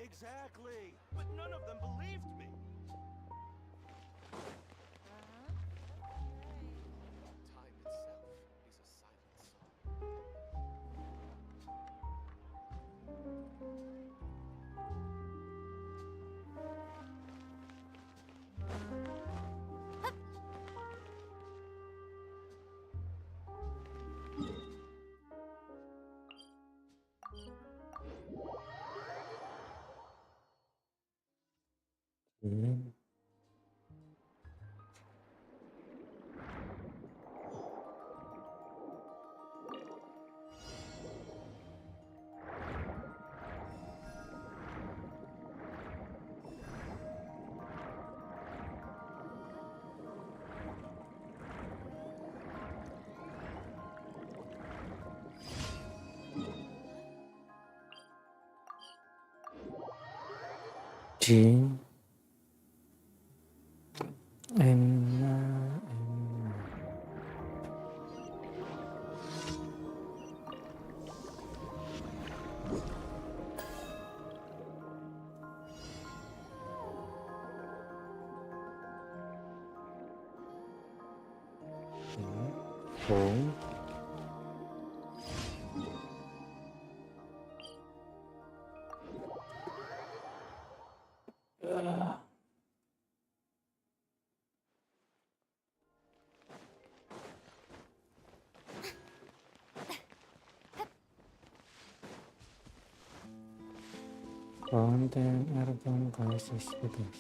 Exactly, but none of them believed me. Time itself is a silent song. G M home. Konten Archon krisis bebas.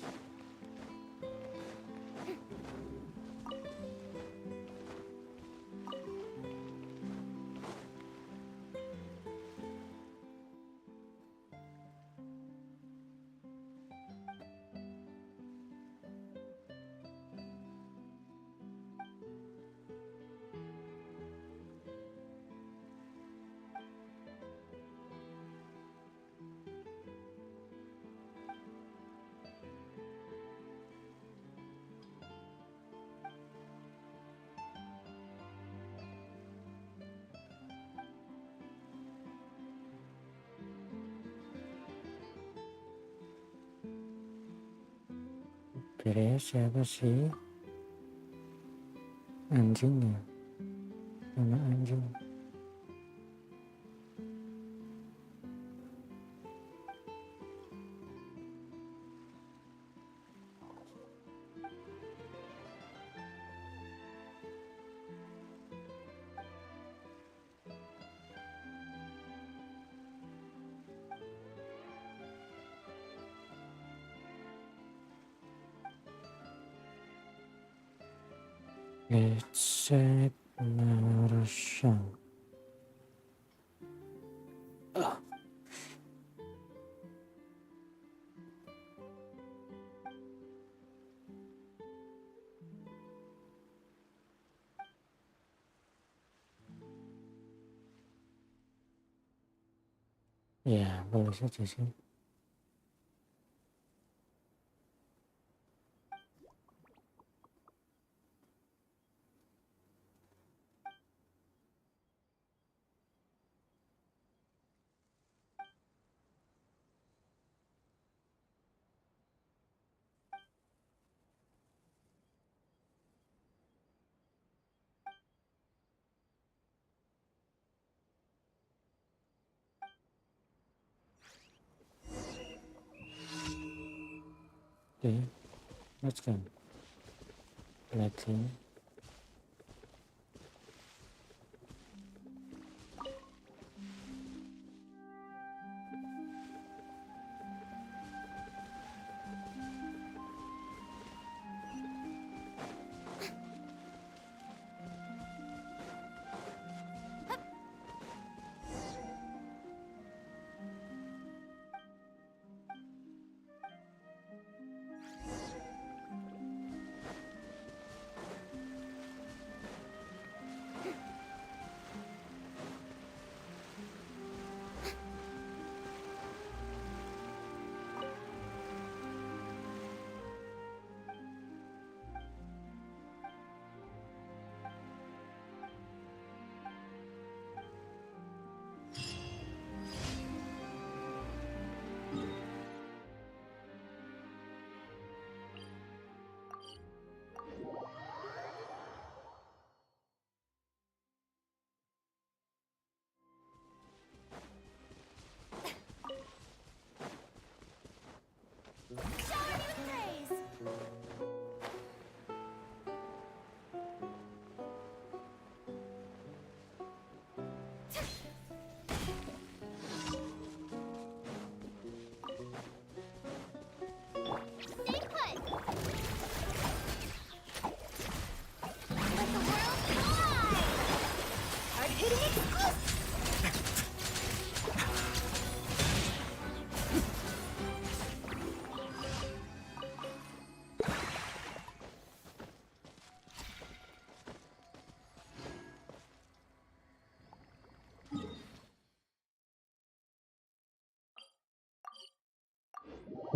Beres siapa sih? Anjing ya? Mana anjing? Let's set narration. Ya, boleh saja sih. Okay, let's go. Let's see.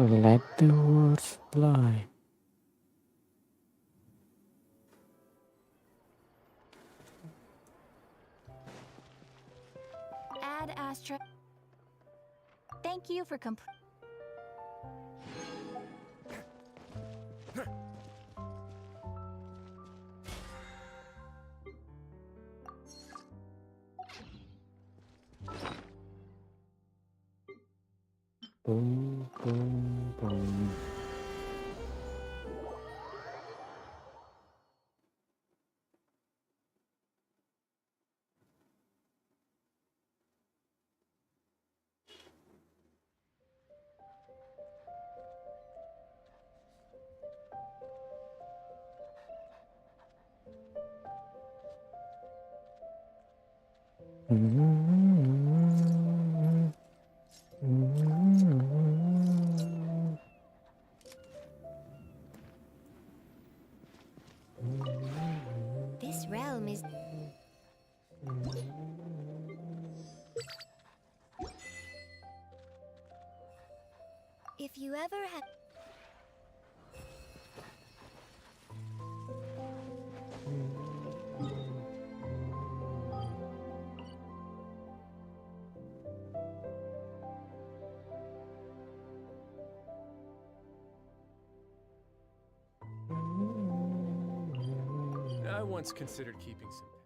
Let the words fly. Add Astra. Thank you for Boom, boom, boom. This realm is. If you ever have. I once considered keeping some pets.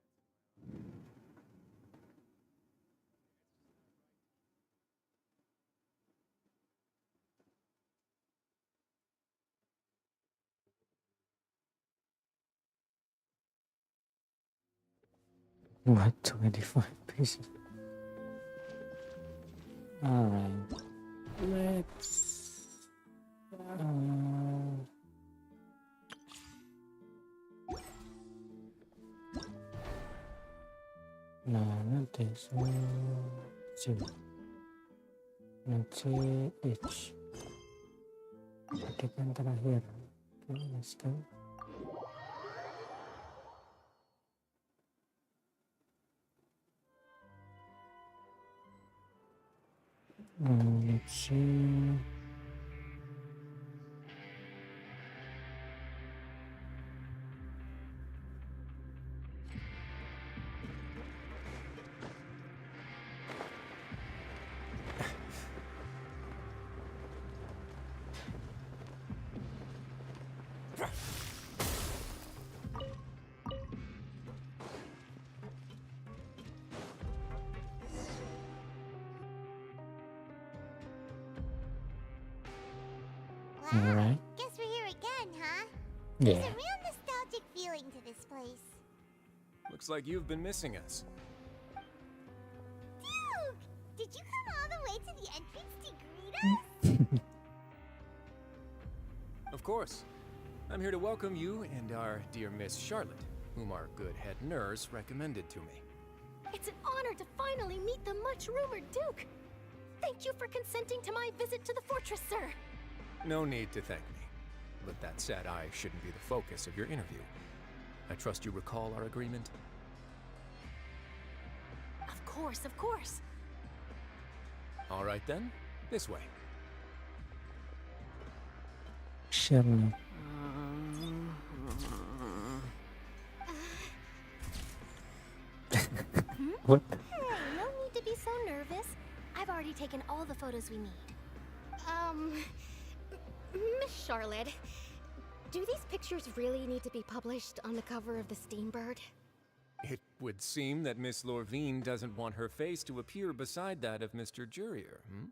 What, 25 pieces? Alright. Let's... no, not this. Two. Nanti H. Ketik yang terakhir. Okay, let's go. Let's see. Wow, Alright. guess we're here again, huh? Yeah. There's a real nostalgic feeling to this place. Looks like you've been missing us. Duke! Did you come all the way to the entrance to greet us? Of course. I'm here to welcome you and our dear Miss Charlotte, whom our good head nurse recommended to me. It's an honor to finally meet the much-rumored Duke. Thank you for consenting to my visit to the fortress, sir. No need to thank me. But that said, I shouldn't be the focus of your interview. I trust you recall our agreement? Of course, of course. All right then, this way. Charlotte. What? Hey, no need to be so nervous. I've already taken all the photos we need. Miss Charlotte, do these pictures really need to be published on the cover of the Steambird? It would seem that Miss Lorvine doesn't want her face to appear beside that of Mr. Jurier, hmm?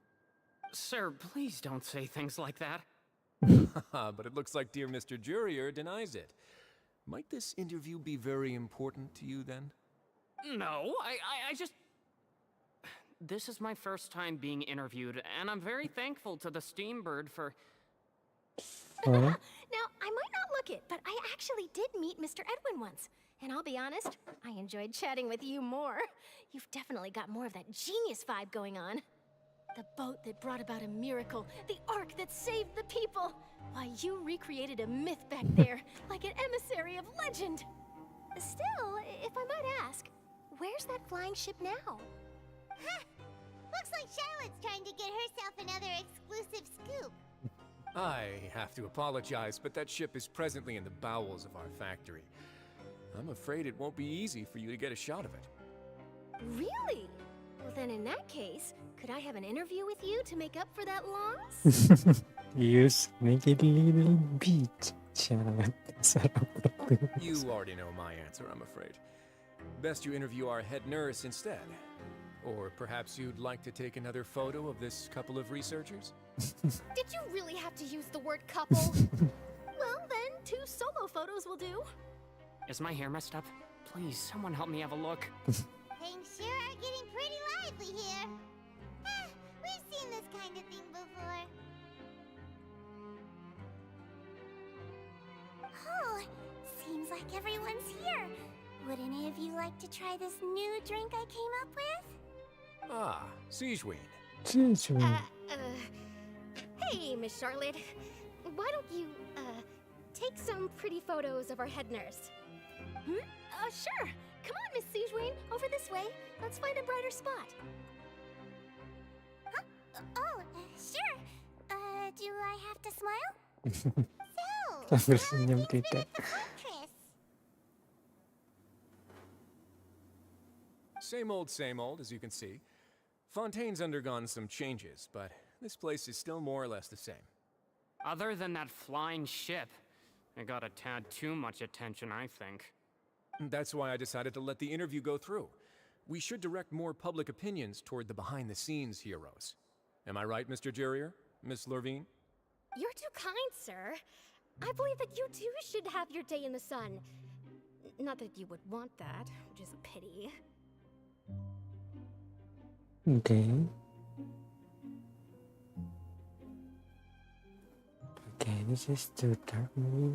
Sir, please don't say things like that. But it looks like dear Mr. Jurier denies it. Might this interview be very important to you then? No, I just... This is my first time being interviewed, and I'm very thankful to the Steambird for... Oh, Now, I might not look it, but I actually did meet Mr. Edwin once. And I'll be honest, I enjoyed chatting with you more. You've definitely got more of that genius vibe going on. The boat that brought about a miracle, the ark that saved the people. Why, you recreated a myth back there, like an emissary of legend. Still, if I might ask, where's that flying ship now? Huh. Looks like Charlotte's trying to get herself another exclusive scoop. I have to apologize, but that ship is presently in the bowels of our factory. I'm afraid it won't be easy for you to get a shot of it. Really? Well, then in that case, could I have an interview with you to make up for that loss? Use make it a little bit. Charot. Sarap ng You already know my answer, I'm afraid. Best you interview our head nurse instead. Or perhaps you'd like to take another photo of this couple of researchers? Did you really have to use the word couple? Well, then 2 solo photos will do. Is my hair messed up? Please, someone help me have a look. Things sure are getting pretty lively here. We've seen this kind of thing before. Oh, seems like everyone's here. Would any of you like to try this new drink I came up with? Ah, Siegeween. Hey, Miss Charlotte. Why don't you, take some pretty photos of our head nurse? Sure. Come on, Miss Siegeween. Over this way. Let's find a brighter spot. Huh? Sure. Do I have to smile? So, Tersenyum things been kita. at the fortress? Same old, as you can see. Fontaine's undergone some changes, but this place is still more or less the same. Other than that flying ship, it got a tad too much attention, I think. That's why I decided to let the interview go through. We should direct more public opinions toward the behind-the-scenes heroes. Am I right, Mr. Jurrier? Miss Lurvine? You're too kind, sir. I believe that you too should have your day in the sun. Not that you would want that, which is a pity. Okay. Okay, this is too dark maybe.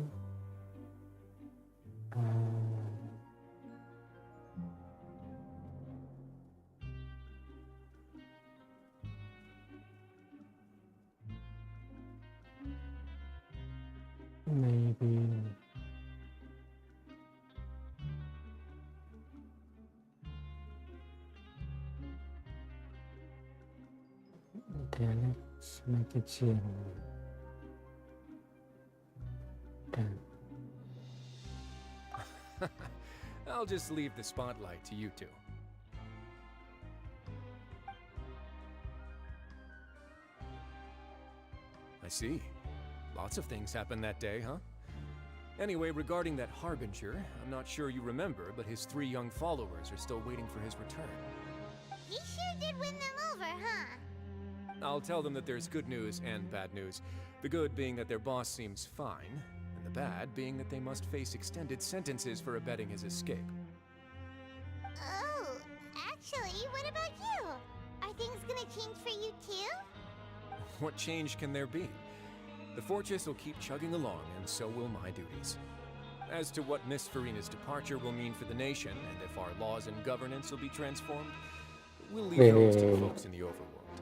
Maybe. Okay, let's make it zero. Done. I'll just leave the spotlight to you two. I see. Lots of things happened that day, huh? Anyway, regarding that Harbinger, I'm not sure you remember, but his 3 young followers are still waiting for his return. He sure did win them over, huh? I'll tell them that there's good news and bad news. The good being that their boss seems fine, and the bad being that they must face extended sentences for abetting his escape. Oh, actually, what about you? Are things gonna change for you too? What change can there be? The fortress will keep chugging along, and so will my duties. As to what Miss Farina's departure will mean for the nation, and if our laws and governance will be transformed, we'll leave those to the folks in the overworld.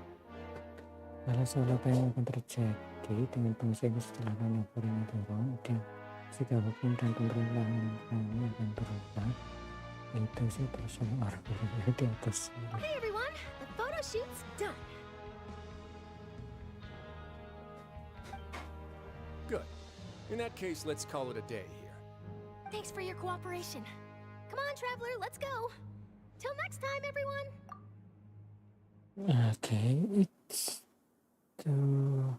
Alas wala pa yung akan terjadi dengan bangsa ini setelah kami Farina turun dan sikapapun dan pemerintahan kami akan berubah. Itu sih persoalan Farina di atas. Okay, everyone. The photo shoot's done. Good. In that case, let's call it a day here. Thanks for your cooperation. Come on, Traveler, let's go. Till next time, everyone. Okay, it's too...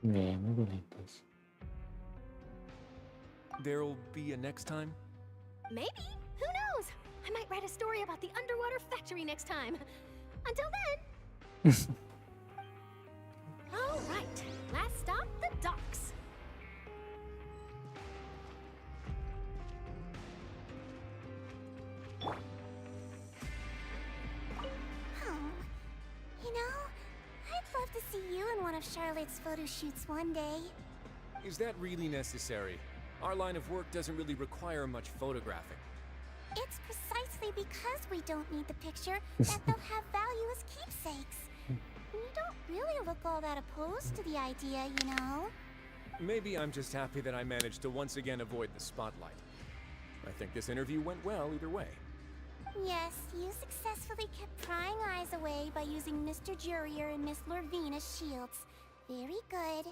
Yeah, maybe like this. There'll be a next time? Maybe. Who knows? I might write a story about the underwater factory next time. Until then. All right. Last stop, the docks. Oh, you know, I'd love to see you in one of Charlotte's photo shoots one day. Is that really necessary? Our line of work doesn't really require much photographing. It's precisely because we don't need the picture that they'll have value as keepsakes. You don't really look all that opposed to the idea, you know? Maybe I'm just happy that I managed to once again avoid the spotlight. I think this interview went well either way. Yes, you successfully kept prying eyes away by using Mr. Jurier and Miss Lorvine as shields. Very good.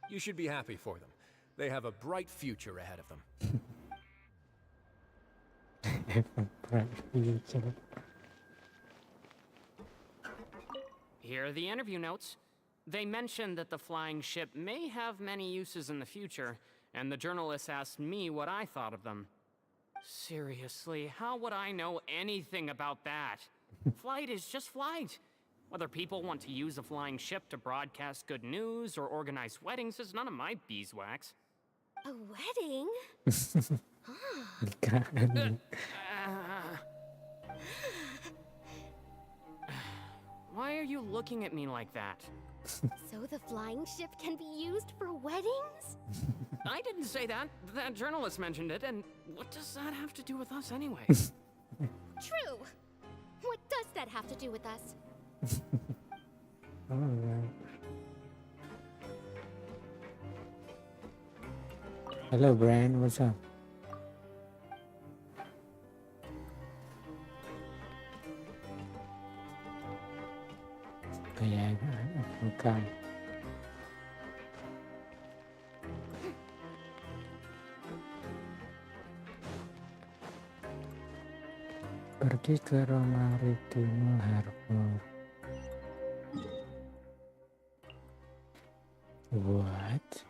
You should be happy for them. They have a bright future ahead of them. Bright future. Here are the interview notes. They mentioned that the flying ship may have many uses in the future, and the journalist asked me what I thought of them. Seriously, how would I know anything about that? Flight is just flight. Whether people want to use a flying ship to broadcast good news or organize weddings is none of my beeswax. A wedding? Why are you looking at me like that? So the flying ship can be used for weddings? I didn't say that. That journalist mentioned it, and what does that have to do with us anyway? True. What does that have to do with us? Alright. Hello, Brian. What's up? Kaya bukan. Pergi ke Maritim Harbor. What?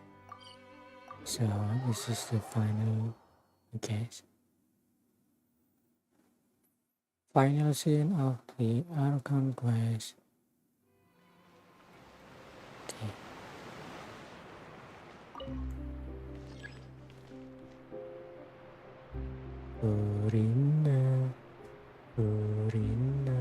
So this is the final guess. Final scene of the Archon quest. Okay. Purina, Purina.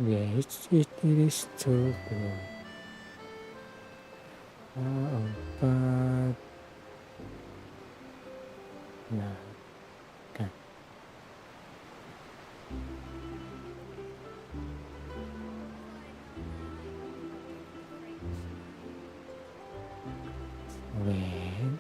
Yes, it is true. But no, okay. Wait.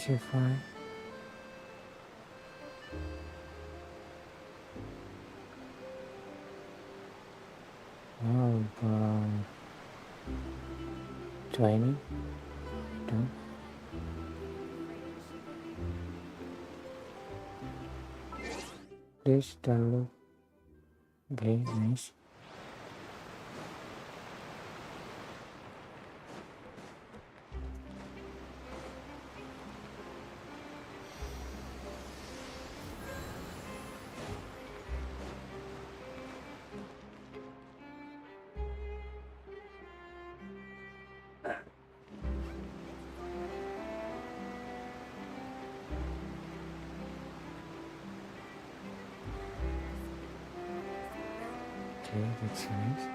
she fine? How about 20? Done. This don't look okay, nice. Okay, that's nice.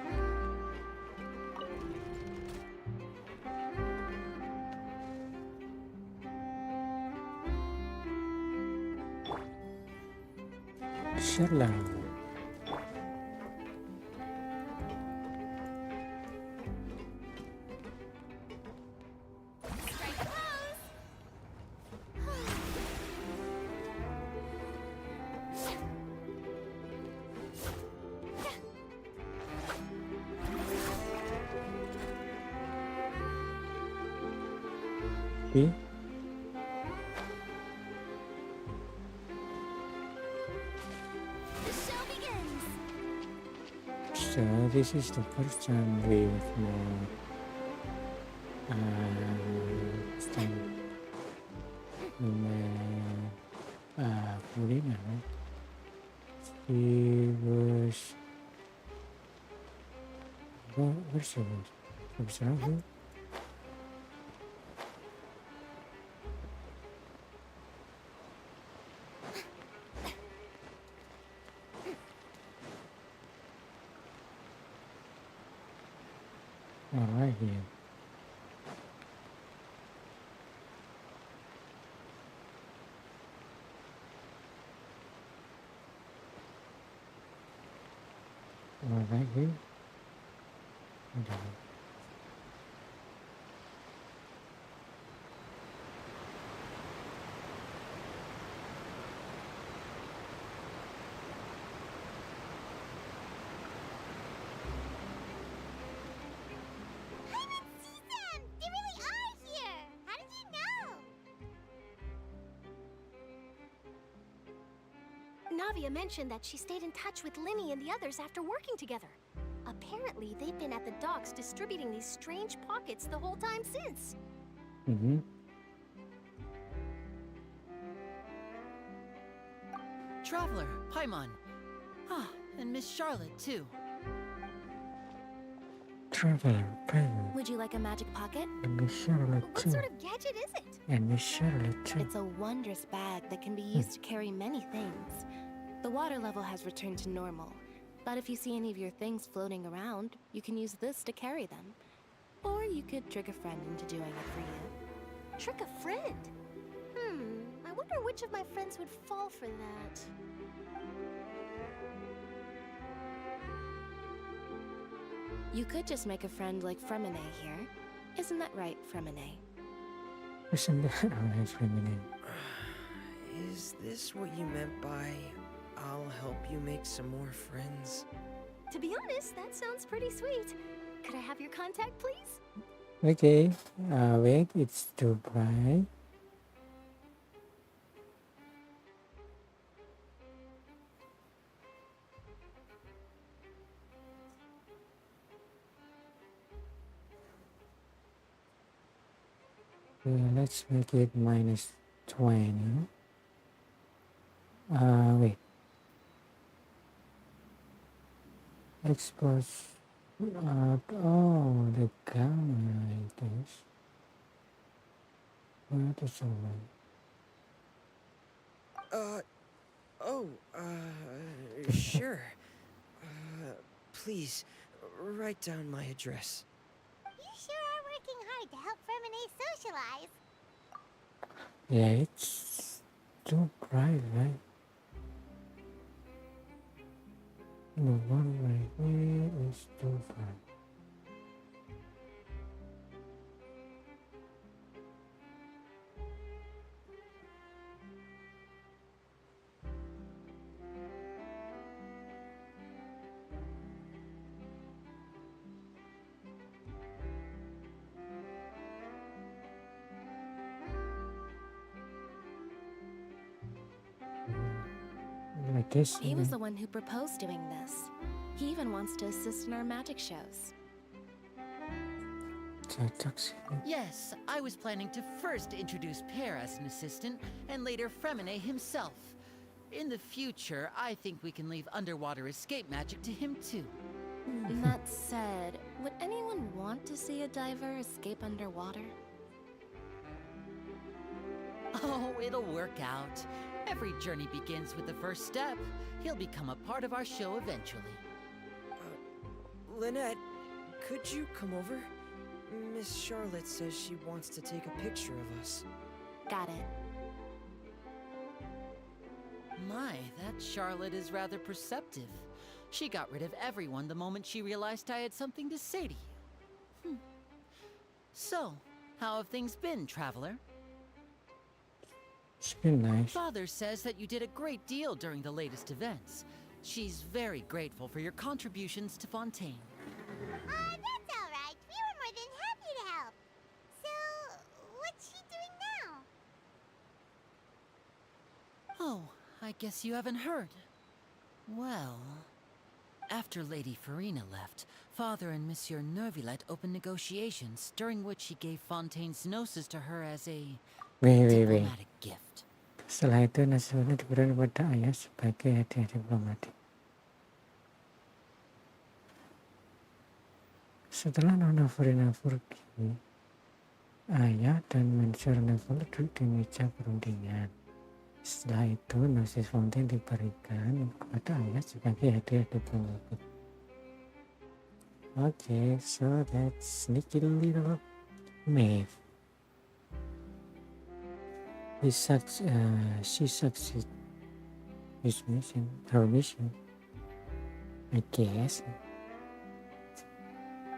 Sherlock. See? The show begins. So this is the first time we've started Purina, right? She was where she was? She was around here? All right here. All right here. Okay. I didn't see them! They really are here! How did you know? Navia mentioned that she stayed in touch with Linny and the others after working together. Apparently, they've been at the docks distributing these strange pockets the whole time since. Mm-hmm. Traveler, Paimon. Ah, and Miss Charlotte, too. Traveler, Pilot, Would you like a magic pocket? and Miss Charlotte What too. sort of gadget is it? And Miss Charlotte too. It's a wondrous bag that can be used to carry many things. The water level has returned to normal, but if you see any of your things floating around, you can use this to carry them. Or you could trick a friend into doing it for you. Trick a friend? I wonder which of my friends would fall for that. You could just make a friend like Fremine here. Isn't that right, Fremine? Isn't that alright, feminine? Is this what you meant by I'll help you make some more friends? To be honest, that sounds pretty sweet. Could I have your contact, please? Okay, wait, it's too bright. Okay, let's make it -20. Wait. Expose. Oh, the camera it is. Where the someone? Sure. Please, write down my address. You sure are working hard to help Fremine socialize. Yeah, it's too bright, right? The one right here is too bright. this. He was the one who proposed doing this. He even wants to assist in our magic shows. Cocok sih. Yes, I was planning to first introduce Pear as an assistant, and later Fremine himself. In the future, I think we can leave underwater escape magic to him too. That said, would anyone want to see a diver escape underwater? Oh, it'll work out. Every journey begins with the first step. He'll become a part of our show eventually. Lynette, could you come over? Miss Charlotte says she wants to take a picture of us. Got it. My, that Charlotte is rather perceptive. She got rid of everyone the moment she realized I had something to say to you. So, how have things been, Traveler? It's been nice. Father says that you did a great deal during the latest events. She's very grateful for your contributions to Fontaine. That's all right. We were more than happy to help. So, what's she doing now? Oh, I guess you haven't heard. Well, after Lady Farina left, Father and Monsieur Nervilette opened negotiations, during which he gave Fontaine's gnosis to her as a Wait. diplomatic gift. Setelah itu Nasrullah diberikan kepada ayah sebagai hadiah diplomatik. Setelah Nona Farina pergi, ayah dan Monsieur Nervilette duduk di meja perundingan. Setelah itu, gnosis Fontaine diberikan kepada ayah sebagai hadiah diplomatik. Okay, so that's sneaky little Maeve. She succeeds her mission, I guess.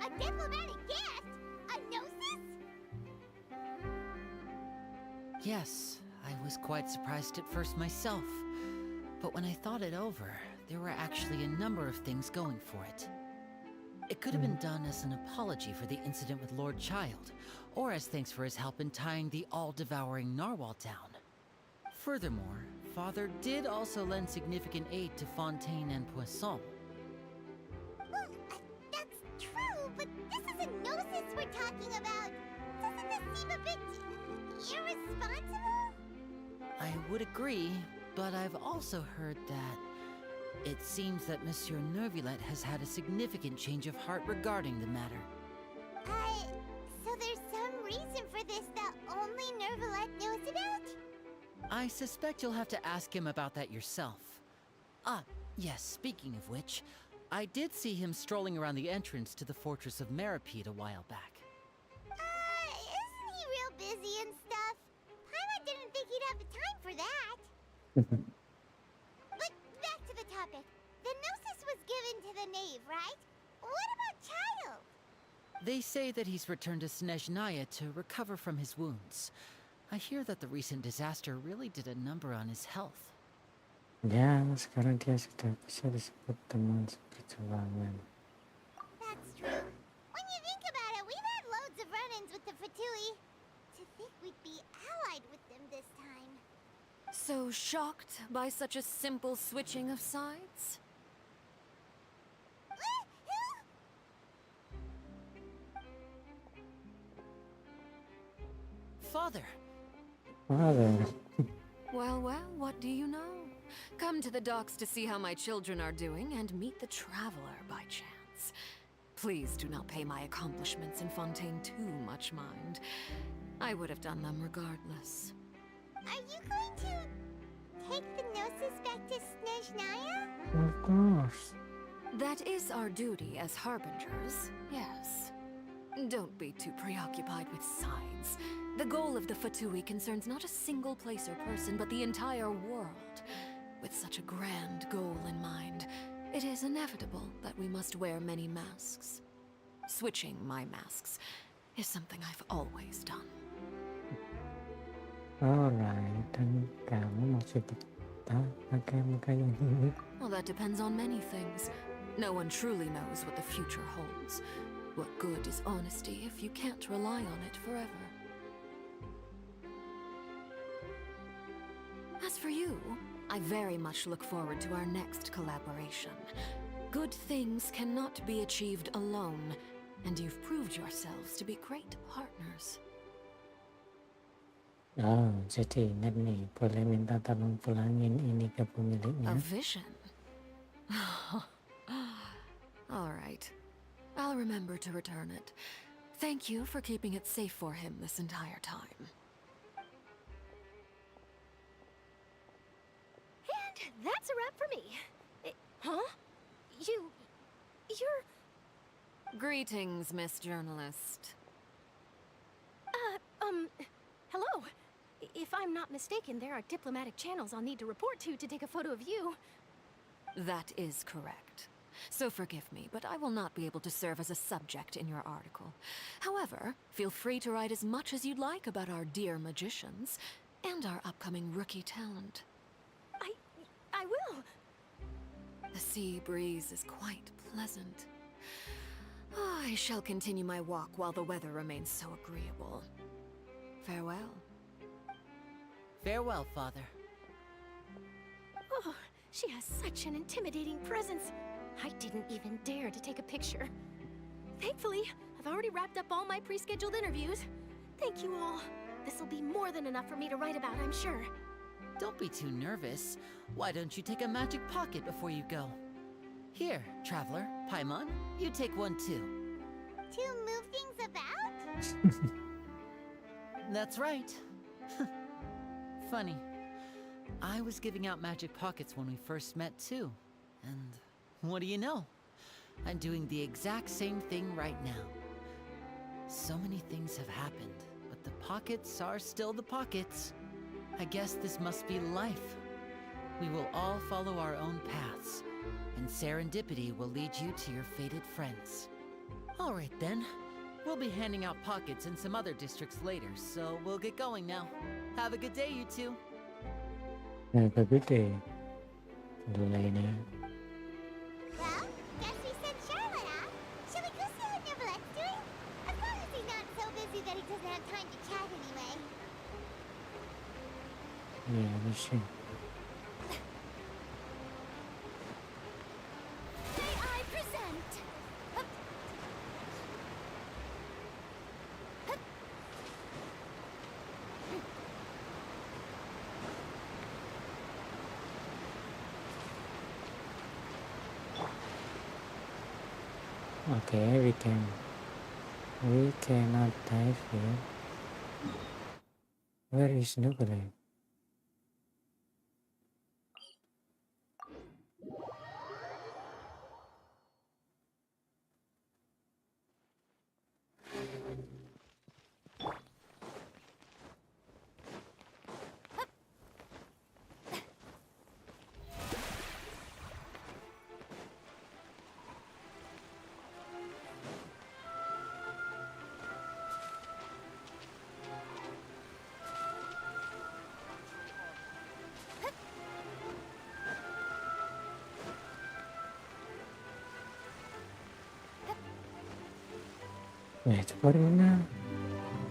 A diplomatic gift? A gnosis? Yes, I was quite surprised at first myself. But when I thought it over, there were actually a number of things going for it. It could have been done as an apology for the incident with Lord Child, or as thanks for his help in tying the all-devouring narwhal down. Furthermore, Father did also lend significant aid to Fontaine and Poisson. Well, that's true, but this is a gnosis we're talking about. Doesn't this seem a bit irresponsible? I would agree, but I've also heard that it seems that Monsieur Nervilette has had a significant change of heart regarding the matter. So there's some reason for this that only Nervilette knows about? I suspect you'll have to ask him about that yourself. Ah, yes, speaking of which, I did see him strolling around the entrance to the Fortress of Meripede a while back. Isn't he real busy and stuff? Paimon didn't think he'd have the time for that. But back to the topic. The gnosis was given to the knave, right? What about Child? They say that he's returned to Snezhnaya to recover from his wounds. I hear that the recent disaster really did a number on his health. Ya, sekarang dia sudah bisa disebut teman seperjuangan. That's true. When you think about it, we've had loads of run-ins with the Fatui. To think we'd be allied with them this time. So shocked by such a simple switching of sides? Father! Father. Well, what do you know? Come to the docks to see how my children are doing and meet the Traveler by chance. Please do not pay my accomplishments in Fontaine too much mind. I would have done them regardless. Are you going to take the gnosis back to Snezhnaya? Of course. That is our duty as harbingers, yes. Don't be too preoccupied with sides. The goal of the Fatui concerns not a single place or person, but the entire world. With such a grand goal in mind, it is inevitable that we must wear many masks. Switching my masks is something I've always done. Alright, dan kamu masih betah pakai muka yang ini? Well, that depends on many things. No one truly knows what the future holds. What good is honesty if you can't rely on it forever? As for you, I I very much look forward to our next collaboration. Good things cannot be achieved alone, and you've proved yourselves to be great partners. Oh, jadi ingat nih, boleh minta tolong pulangin ini ke A pemiliknya. vision? All right. I'll remember to return it. Thank you for keeping it safe for him this entire time. And that's a wrap for me. Huh? You're... Greetings, Miss Journalist. Hello. If I'm not mistaken, there are diplomatic channels I'll need to report to take a photo of you. That is correct. So forgive me, but I will not be able to serve as a subject in your article. However, feel free to write as much as you'd like about our dear magicians and our upcoming rookie talent. I will. The sea breeze is quite pleasant. I shall continue my walk while the weather remains so agreeable. Farewell. Farewell, Father. Oh, she has such an intimidating presence. I didn't even dare to take a picture. Thankfully, I've already wrapped up all my pre-scheduled interviews. Thank you all. This'll be more than enough for me to write about, I'm sure. Don't be too nervous. Why don't you take a magic pocket before you go? Here, Traveler, Paimon, you take one too. To move things about? That's right. Funny. I was giving out magic pockets when we first met too. And what do you know? I'm doing the exact same thing right now. So many things have happened, but the pockets are still the pockets. I guess this must be life. We will all follow our own paths, and serendipity will lead you to your fated friends. All right then. We'll be handing out pockets in some other districts later, so we'll get going now. Have a good day, you two. Have a good day. Later. Well, guess we sent Charlotte off. Shall we go see how Nivelette's doing? As long as he's not so busy that he doesn't have time to chat anyway. Yeah, let's see. May I present? Okay, we cannot dive here. Where is Nubile?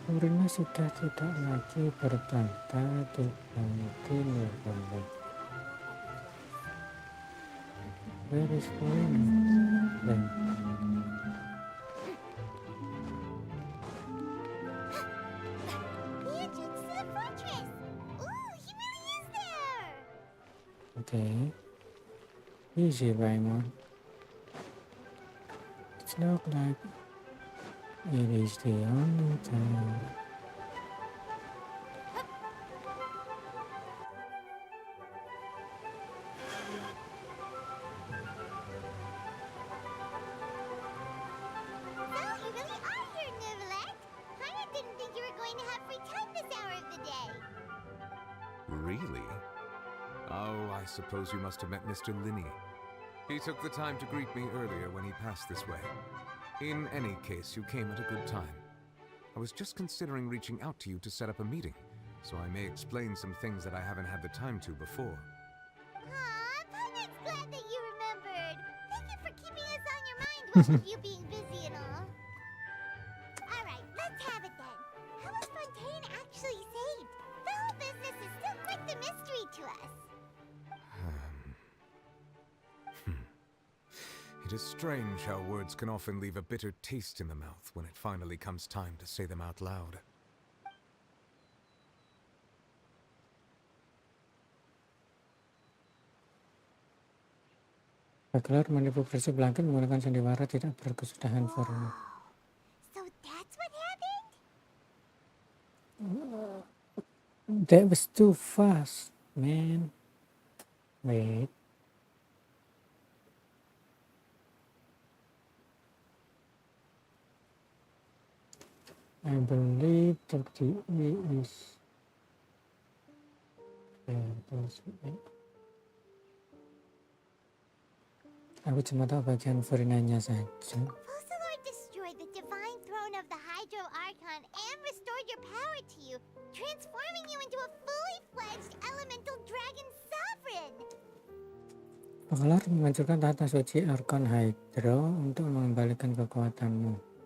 Purina sudah tidak lagi berbanta diganti Nubile. Where is Purina? The entrance to the fortress! Ooh, he really is there! Okay. Easy, Raymond. It looks like it is the only time. So, you really are here, Nivelette! I didn't think you were going to have free time this hour of the day. Really? Oh, I suppose you must have met Mr. Linney. He took the time to greet me earlier when he passed this way. In any case, you came at a good time. I was just considering reaching out to you to set up a meeting, so I may explain some things that I haven't had the time to before. Aw, Paimon's glad that you remembered. Thank you for keeping us on your mind while with you being busy and all. Alright, let's have it then. How was Fontaine actually saved? The whole business is still quite the mystery to us. is strange how words can often leave a bitter taste in the mouth when it finally comes time to say them out loud. Backler menipu versi blanket menggunakan sandiwara tidak berkesudahan for me. So that's what happened? That was too fast, man. Wait. I believe 38 is... Aku cuma tahu bagian Furinanya saja. Fusselor destroyed the divine throne of the Hydro Archon and restored your power to you, transforming you into a fully fledged elemental dragon sovereign. Backler menghancurkan tahta suci Archon Hydro untuk mengembalikan kekuatanmu.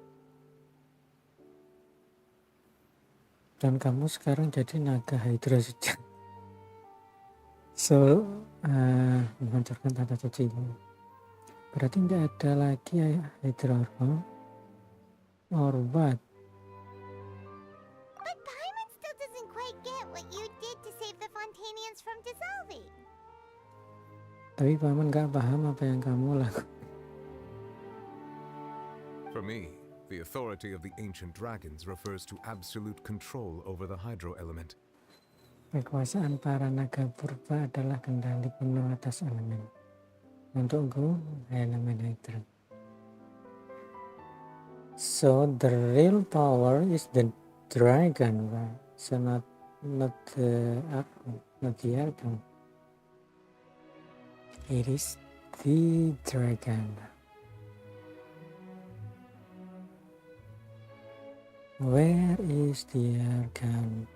Dan kamu sekarang jadi naga Hydro sejak. So, menghancurkan tahta suci itu. Berarti tidak ada lagi Hydro or what? But Paimon still doesn't quite get what you did to save the Fontanians from dissolving. Tapi Paman gak paham apa yang kamu lakukan. For me, the authority of the ancient dragons refers to absolute control over the hydro element. Kekuasaan para naga purba adalah kendali penuh atas elemen. Untukku, elemen Hydro. So the real power is the dragon, right? So not the Archon. It is the dragon. Where is the Archon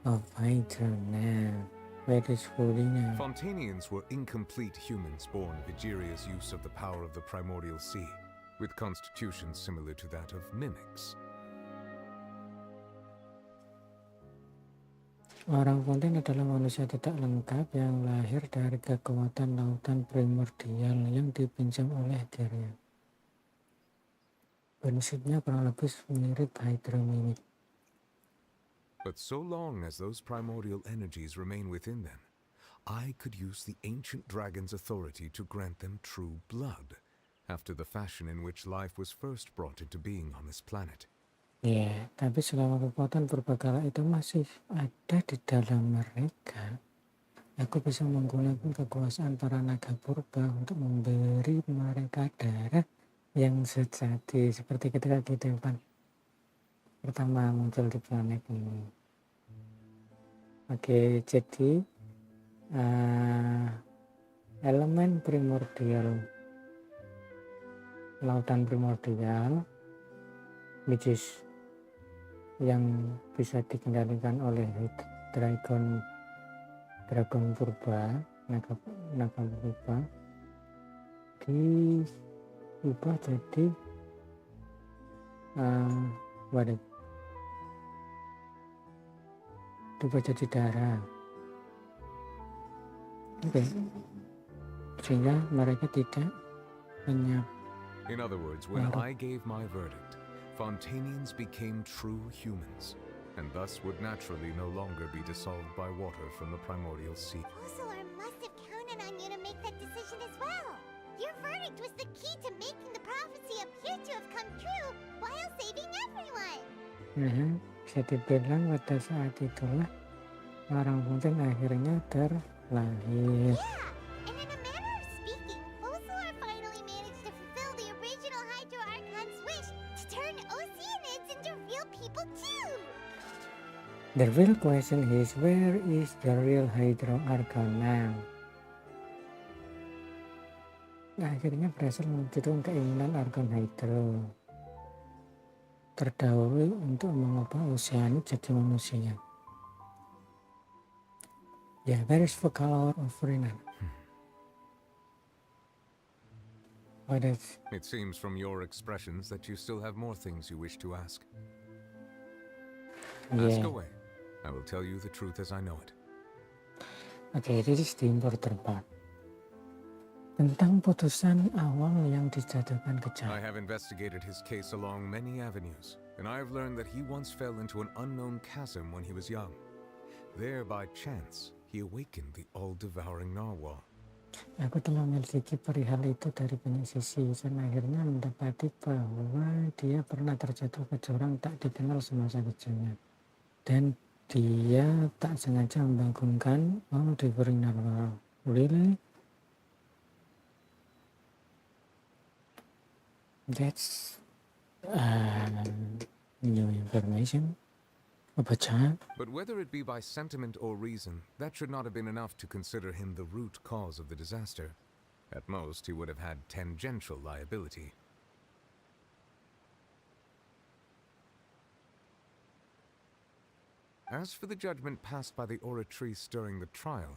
of Hydro now? Where is Furina? Fontanians were incomplete humans born of Egeria's use of the power of the primordial sea, with constitutions similar to that of mimics. Orang Fontaine adalah manusia tidak lengkap yang lahir dari kekuatan lautan primordial yang dipinjam oleh Egeria. Prinsipnya kurang lebih mirip hydromimic. But so long as those primordial energies remain within them, I could use the ancient dragon's authority to grant them true blood, after the fashion in which life was first brought into being on this planet. Ya, tapi selama kekuatan purbakala itu masih ada di dalam mereka, aku bisa menggunakan kekuasaan para naga purba untuk memberi mereka darah yang sejati, seperti ketika kehidupan pertama muncul di planet ini. Oke, jadi elemen primordial, lautan primordial, which is yang bisa dikendalikan oleh dragon purba, naga purba, diubah jadi diubah jadi darah. Oke. Sehingga mereka tidak lenyap. In other words, when I gave my verdict, Fontanians became true humans, and thus would naturally no longer be dissolved by water from the primordial sea. Fusselor must have counted on you to make that decision as well. Your verdict was the key to making the prophecy appear to have come true while saving everyone. Bisa dibilang pada saat itulah orang Fontaine akhirnya terlahir. Yeah, and in a manner of speaking, Fusselor finally managed to fulfill the original Hydro Archon's wish to turn Oceanids into real people too. The real question is, where is the real Hydro Archon now? Akhirnya berhasil mewujudkan keinginan Archon Hydro terdahulu untuk mengubah Oceanid jadi manusia. Yeah, where is the color of Furinan? What is? It seems from your expressions that you still have more things you wish to ask. Ask away. I will tell you the truth as I know it. Okay, this is the important part. tentang putusan awal yang dijatuhkan ke I Jack. have investigated his case along many avenues, and I have learned that he once fell into an unknown chasm when he was young. There, by chance, he awakened the all-devouring narwhal. Aku telah menyelidiki perihal itu dari banyak sisi dan akhirnya mendapati bahwa dia pernah terjatuh ke jurang tak dikenal semasa kecilnya. Dan dia tak sengaja membangunkan devouring narwhal. Really? That's new information about child. But whether it be by sentiment or reason, that should not have been enough to consider him the root cause of the disaster. At most, he would have had tangential liability. As for the judgment passed by the oratrice during the trial,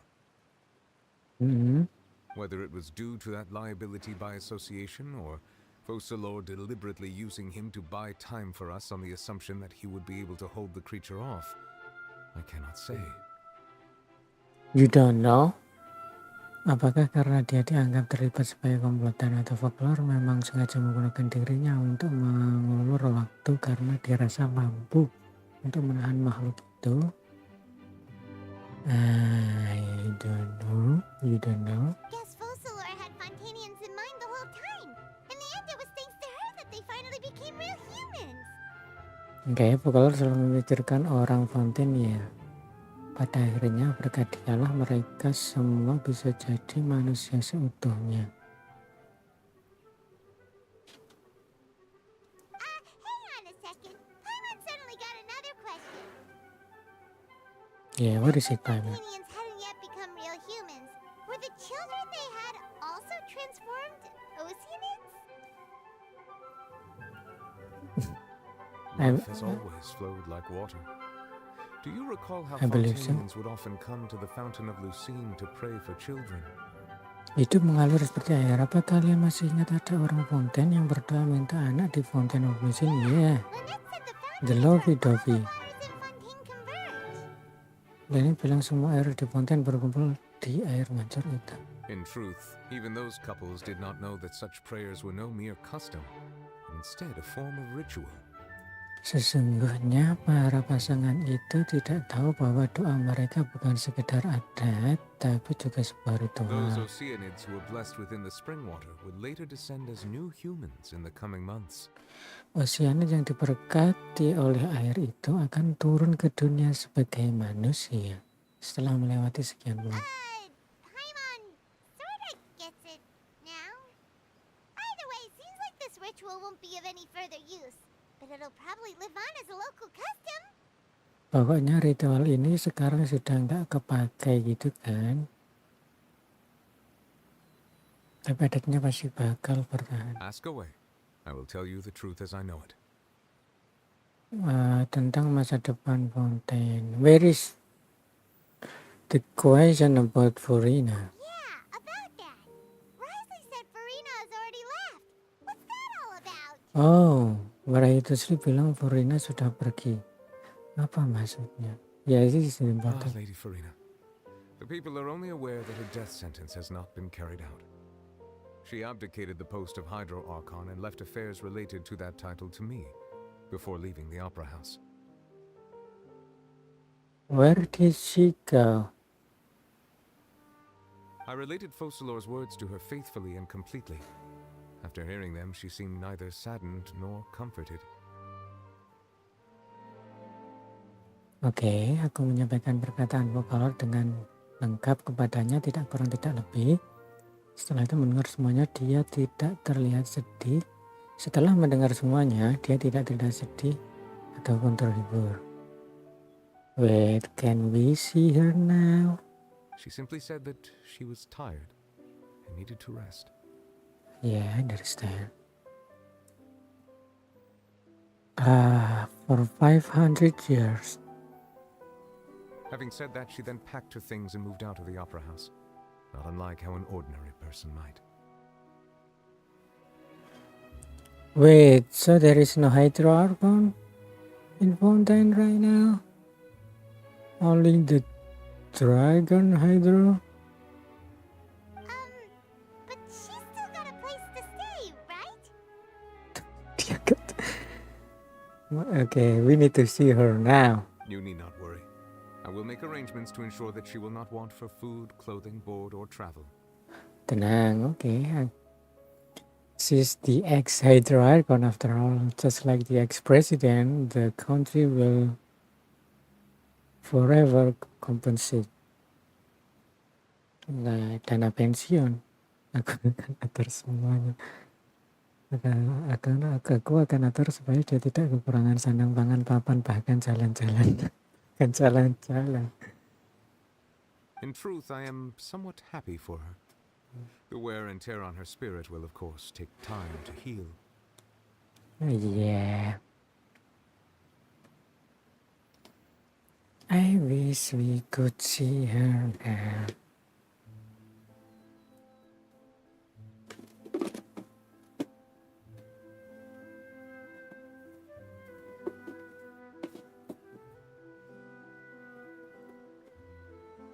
whether it was due to that liability by association or Focalors deliberately using him to buy time for us on the assumption that he would be able to hold the creature off, I cannot say. You don't know? Apakah karena dia dianggap terlibat sebagai komplotan atau folklore memang sengaja menggunakan dirinya untuk mengulur waktu karena dirasa mampu untuk menahan makhluk itu? I don't know. You don't know? Guess Focalor had Fontanians in mind the whole time. In the end, it was thanks to her that they finally became real humans. Kayaknya folklore selalu memikirkan orang Fontaine ya. Pada akhirnya berkat dialah mereka semua bisa jadi manusia seutuhnya. Hang on a second. Paimon suddenly got another question. Yeah, what is it, Paimon? Fontanians hadn't yet become real humans. Were the children they had also transformed Oceanids? Life has always flowed like water. Do you recall how I believe so. Fontanians would often come to the Fountain of Lucine to pray for children? Hidup mengalir seperti air. Apa kalian masih ingat ada orang Fontaine yang berdoa minta anak di Fountain of Lucine? Yeah, Lynette said the the fountain lovey-dovey. waters in Fontaine converge. Lenny bilang semua air di Fontaine berkumpul di air mancur itu. In truth, even those couples did not know that such prayers were no mere custom, but instead a form of ritual. Sesungguhnya para pasangan itu tidak tahu bahwa doa mereka bukan sekedar adat, tapi juga sebuah Those ritual. Oceanids who were blessed within the spring water would later descend as new humans in the coming months. Oceanid yang diberkati oleh air itu akan turun ke dunia sebagai manusia setelah melewati sekian bulan. Paimon sorta gets it now. Either way, seems like this ritual won't be of any further use, but it'll probably live on as a local custom. Pokoknya ritual ini sekarang sudah nggak kepakai gitu kan. Tapi adatnya pasti bakal bertahan. Ask away. I will tell you the truth as I know it. Tentang masa depan Fontaine. Where is the question about Furina? Yeah, about that. Risley said Farina has already left. What's that all about? Oh, Warayutusli bilang Furina sudah pergi. Apa maksudnya? Ya, ini Ah, important. Lady Farina. The people are only aware that her death sentence has not been carried out. She abdicated the post of Hydro Archon and left affairs related to that title to me before leaving the Opera House. Where did she go? I related Focalors' words to her faithfully and completely. After hearing them, she seemed neither saddened nor comforted. Oke, aku menyampaikan perkataan Vocalor dengan lengkap kepadanya, tidak kurang tidak lebih. Setelah itu mendengar semuanya, dia tidak terlihat sedih. Setelah mendengar semuanya, dia tidak terlihat sedih ataupun terhibur. Wait, can we see her now? She simply said that she was tired and needed to rest. Yeah, I understand. For 500 years. Having said that, she then packed her things and moved out of the Opera House, not unlike how an ordinary person might. Wait, so there is no Hydro Archon in Fontaine right now? Only the Dragon Hydro? But Okay, we need to see her now. You need not worry. I will make arrangements to ensure that she will not want for food, clothing, board, or travel. Tenang, okay. She's the ex-Hydra Archon after all. Just like the ex-president, the country will forever compensate. Nah, dana pensiun. Aku akan atur semuanya. Aku akan atur supaya dia tidak kekurangan sandang pangan papan bahkan jalan-jalan. Bahkan jalan-jalan. In truth, I am somewhat happy for her. The wear and tear on her spirit will, of course, take time to heal. Yeah. I wish we could see her now.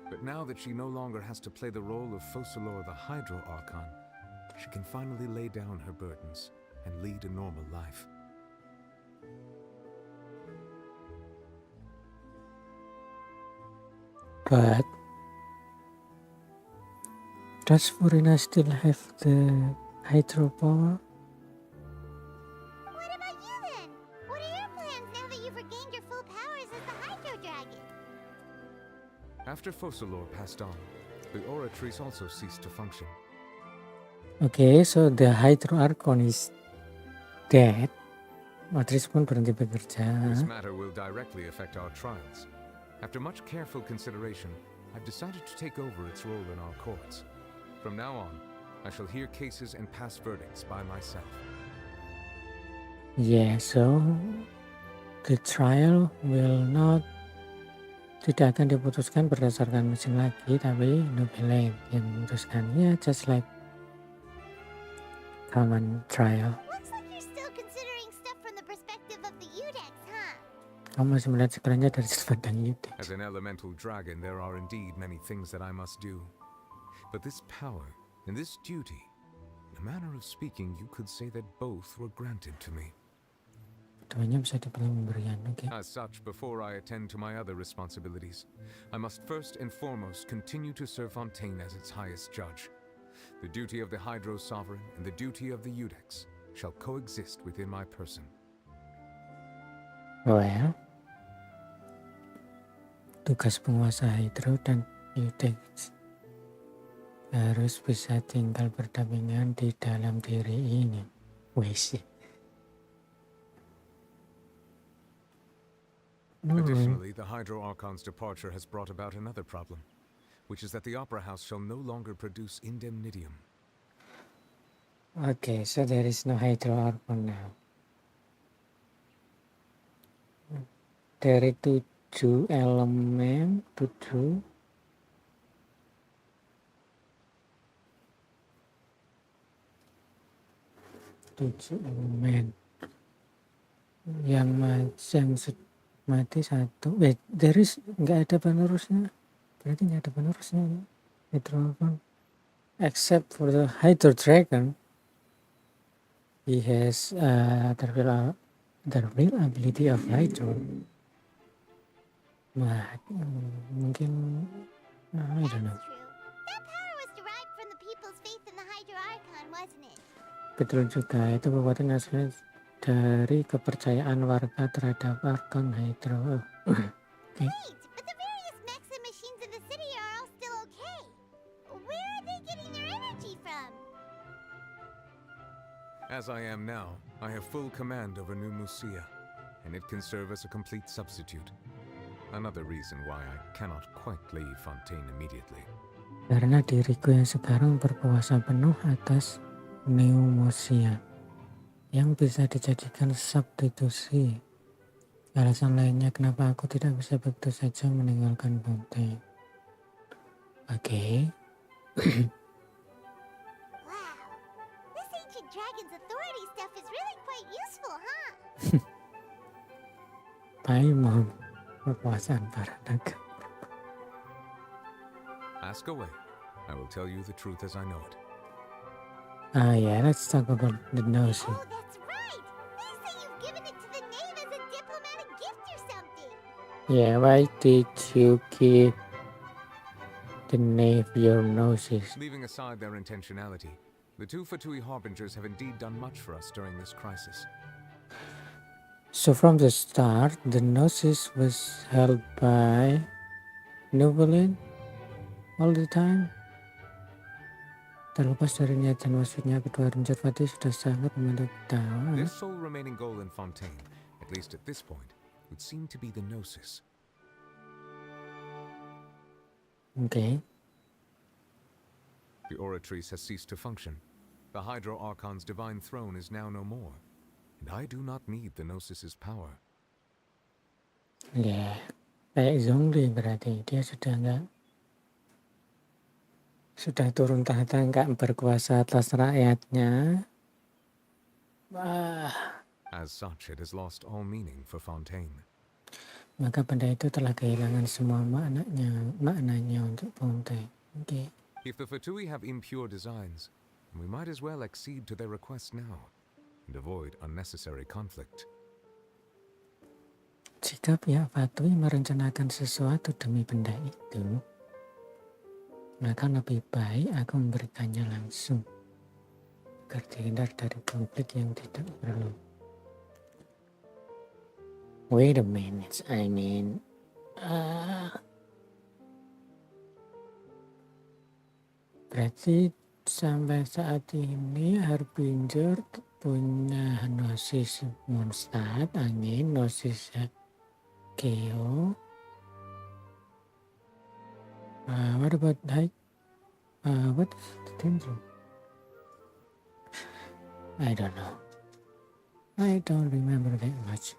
But now that she no longer has to play the role of Focalor the Hydro Archon, she can finally lay down her burdens and lead a normal life. But does Furina still have the hydro power? What about you then? What are your plans now that you've regained your full powers as the Hydro Dragon? After Focalor passed on, the Oratrice also ceased to function. Okay, so the Hydro Archon is dead. Matrice pun berhenti bekerja. This matter will directly affect our trials. After much careful consideration, I've decided to take over its role in our courts. From now on, I shall hear cases and pass verdicts by myself. Yeah, so the trial will not tidak akan diputuskan berdasarkan mesin lagi, tapi Nobelate yang memutuskan. Yeah, just like common trial. Looks like you're still considering stuff from the perspective of the Udex, huh? Kamu masih melihat segalanya dari sudut pandang itu. As an elemental dragon, there are indeed many things that I must do. But this power and this duty, in a manner of speaking, you could say that both were granted to me. Keduanya bisa dibilang pemberian, okay? As such, before I attend to my other responsibilities, I must first and foremost continue to serve Fontaine as its highest judge. The duty of the Hydro Sovereign and the duty of the Udex shall coexist within my person. Well, tugas penguasa Hydro dan Udex harus bisa tinggal berdampingan di dalam diri ini. Wes. Additionally, the Hydro Archon's departure has brought about another problem, which is that the Opera House shall no longer produce indemnitium. Okay, so there is no Hydro Archon now. Dari 7 elemen, 7 elemen yang mati satu. Wait, there is nggak ada penerusnya. Berarti nggak ada penerusnya Hydro Archon. Except for the Hydro Dragon, he has the real ability of Hydro. But mungkin I don't know. True. That power was derived from the people's faith in the Hydro Archon, wasn't it? Betul juga, itu kekuatan asli dari kepercayaan warga terhadap Archon Hydro. Okay. Wait, but the various mechs and machines in the city are all still okay. Where are they getting their energy from? As I am now, I have full command over New Musia, and it can serve as a complete substitute. Another reason why I cannot quite leave Fontaine immediately. Karena diriku yang sekarang berkuasa penuh atas New Musia yang bisa dijadikan substitusi. Alasan lainnya kenapa aku tidak bisa begitu saja meninggalkan Fontaine. Oke. Wow, this ancient dragon's authority stuff is really quite useful, huh? Paimon, kekuasaan para naga. Ask away. I will tell you the truth as I know it. Yeah, let's talk about the nosy. Oh, that's right. They say you've given it to the knave as a Yeah, why did you give the knave your noses? Leaving aside their intentionality, the two Fatui Harbingers have indeed done much for us during this crisis. So from the start, the Gnosis was held by Nubelin all the time. Terlepas dari niat dan maksudnya, kedua Ranger Fatui sudah sangat membantu kita. Their sole remaining goal in Fontaine, at least at this point, would seem to be the Gnosis. Okay. The Oratrice has ceased to function. The Hydro Archon's divine throne is now no more. And I do not need the Gnosis's power. Ya, kayak Zhongli berarti dia sudah turun tahta, nggak berkuasa atas rakyatnya. As such, it has lost all meaning for Fontaine. Maka benda itu telah kehilangan semua maknanya untuk Fontaine. Okay. If the Fatui have impure designs, we might as well accede to their request now and avoid unnecessary conflict. Jika pihak Fatui merencanakan sesuatu demi benda itu, maka lebih baik aku memberikannya langsung agar terhindar dari konflik yang tidak perlu. Wait a minute, I mean, berarti sampai saat ini Harbinger punya Gnosis Mondstadt, angin, Gnosis Keo. What about what's the danger? I don't know. I don't remember that much.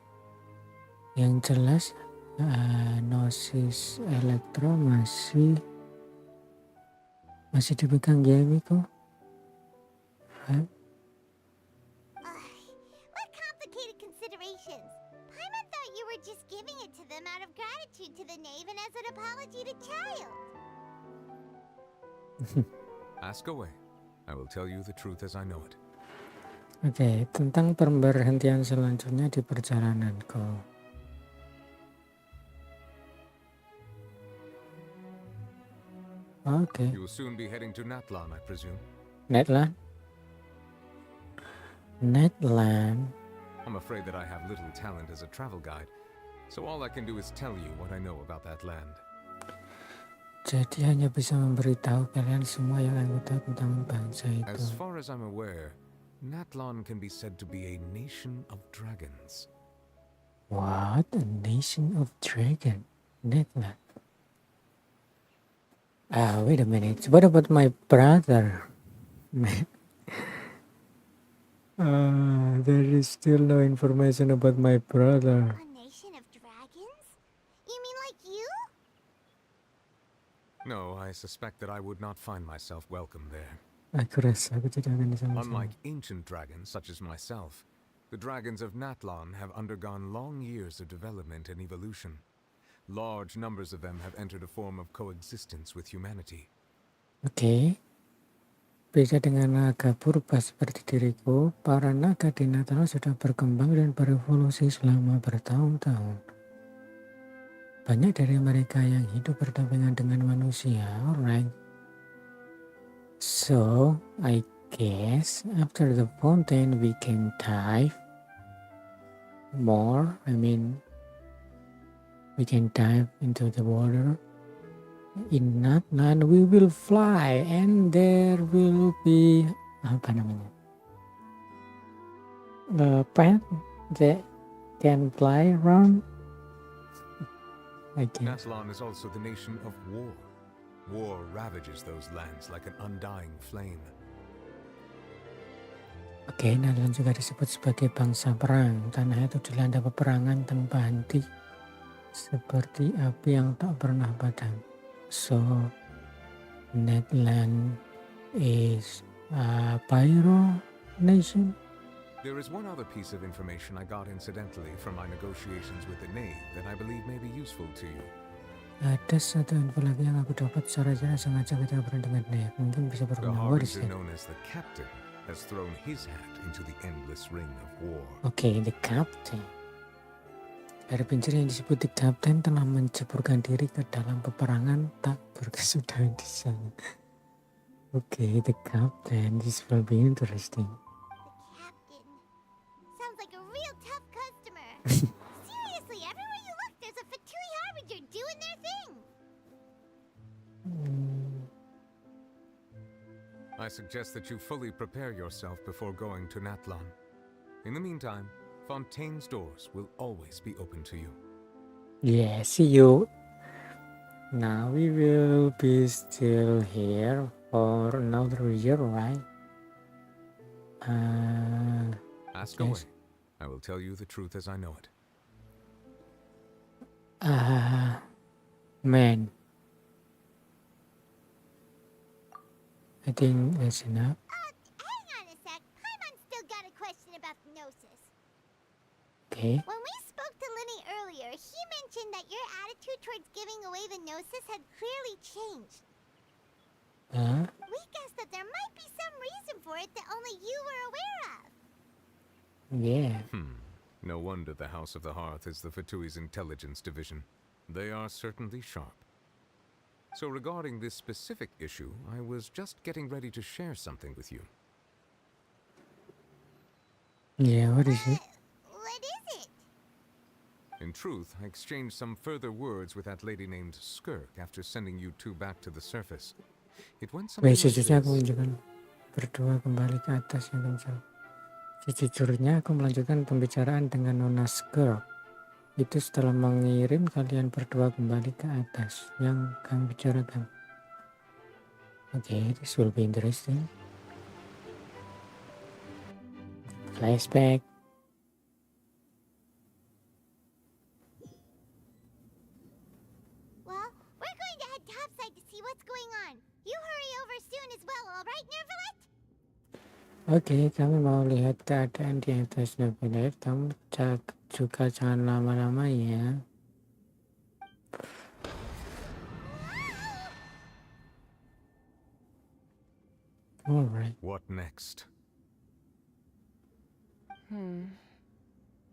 Yang jelas Gnosis Elektro masih dipegang Yemiko. What complicated considerations? Paimon thought you were just giving it to them out of gratitude to the knave and as an apology to Child. Ask away. I will tell you the truth as I know it. Oke, tentang pemberhentian selanjutnya di perjalananku. Okay. You will soon be heading to Natlan, I presume. Natlan? I'm afraid that I have little talent as a travel guide, so all I can do is tell you what I know about that land. Jadi hanya bisa memberitahu kalian semua yang aku tahu tentang bangsa itu. As far as I'm aware, Natlan can be said to be a nation of dragons. What? A nation of dragon? Natlan? Wait a minute. What about my brother? There is still no information about my brother. A nation of dragons? You mean like you? No, I suspect that I would not find myself welcome there. Aku rasa aku tidak akan sama-sama. Unlike ancient dragons such as myself, the dragons of Natlan have undergone long years of development and evolution. Large numbers of them have entered a form of coexistence with humanity. Oke. Beda dengan naga purba seperti diriku, para naga di Natlan sudah berkembang dan berevolusi selama bertahun-tahun. Banyak dari mereka yang hidup berdampingan dengan manusia, alright. So, I guess after the fountain we can dive more. We can dive into the water. In Natlan we will fly and there will be a pet that can fly around. I guess. Natlan is also the nation of war. War ravages those lands like an undying flame. Oke, Natlan juga disebut sebagai bangsa perang. Tanah itu dilanda peperangan tanpa henti, seperti api yang tak pernah padam. So, Natlan is a pyro nation. There is one other piece of information I got incidentally from my negotiations with the knave that I believe may be useful to you. Ada satu info lagi yang aku dapat secara sengaja ketika bertemu dengan Nate. Mungkin bisa The berguna. harbinger known as the captain has thrown his hat into the endless ring of war. Okay, the captain. Avenger yang disebut The Captain telah menceburkan diri ke dalam peperangan tak berkesudahan di sana. Okay, The Captain. This will be interesting. The captain. Sounds like a real tough customer. Seriously, everywhere you look, there's a Fatui Harbinger doing their thing. I suggest that you fully prepare yourself before going to Natlan. In the meantime, Fontaine's doors will always be open to you. Yeah, see you. Now we will be still here for another year, right? Ask yes. away. I will tell you the truth as I know it. Man. I think that's enough. Hang on a sec. Paimon's still got a question about the Gnosis. Okay. When we spoke to Linny earlier, he mentioned that your attitude towards giving away the Gnosis had clearly changed. We guessed that there might be some reason for it that only you were aware of. Yeah. No wonder the House of the Hearth is the Fatui's intelligence division. They are certainly sharp. So regarding this specific issue, I was just getting ready to share something with you. Yeah, what is it? What is it? In truth, I exchanged some further words with that lady named Skirk after sending you two back to the surface. It went something like Sejujurnya aku this. menunjukkan berdua kembali ke atas yang kencang. Sejujurnya aku melanjutkan pembicaraan dengan Nona Skirk. Itu setelah mengirim kalian berdua kembali ke atas yang kami bicarakan. Okay, this will be interesting. Flashback. Well, we're going to head topside to see what's going on. You hurry over soon as well, alright, Nervalet? Oke, kami mau lihat keadaan di atas Nervalet. Kamu juga jangan lama-lama ya. Alright. What next?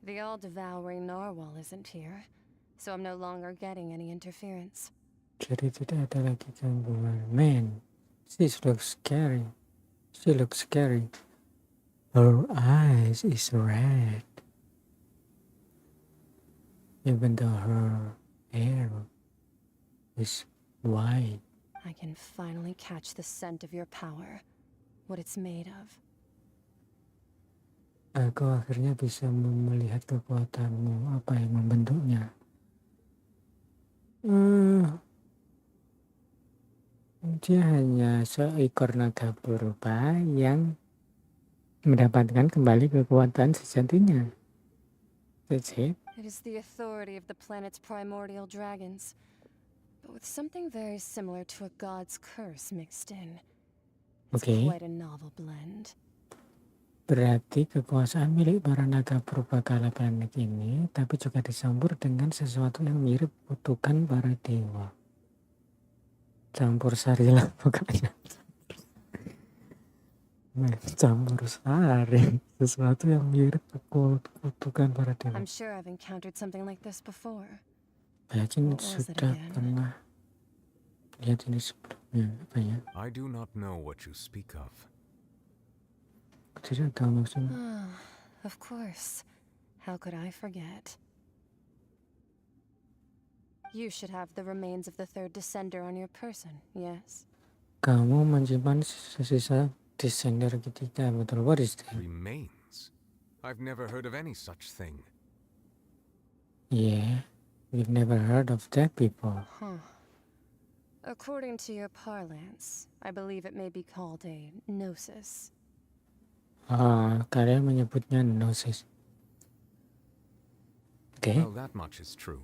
The all-devouring narwhal isn't here, so I'm no longer getting any interference. Jadi tidak ada lagi gangguan. Man, this looks scary. She looks scary. Her eyes is red. Even though her hair is white. I can finally catch the scent of your power, what it's made of. Aku akhirnya bisa melihat kekuatanmu, apa yang membentuknya. Dia hanya seekor naga purba yang mendapatkan kembali kekuatan sejatinya. That's it. It is the authority of the planet's primordial dragons, but with something very similar to a god's curse mixed in. It's Okay. quite a novel blend. Berarti kekuasaan milik para naga purba kala planet ini, tapi juga dicampur dengan sesuatu yang mirip kutukan para dewa. Campur sari lah pokoknya. Campur sari, sesuatu yang mirip kutukan para dewa. I'm sure I've encountered something like this before. Yakin What was it sudah again? pernah lihat ini sebelumnya, apa ya? I do not know what you speak of. Tidak tahu maksudnya. Of course. How could I forget? You should have the remains of the third descender on your person, yes? Kamu menyimpan sisa descender ketiga, betul? What is that? Remains? I've never heard of any such thing. Yeah, we've never heard of that before. According to your parlance, I believe it may be called a gnosis. Kalian menyebutnya gnosis. Okay. Well, that much is true.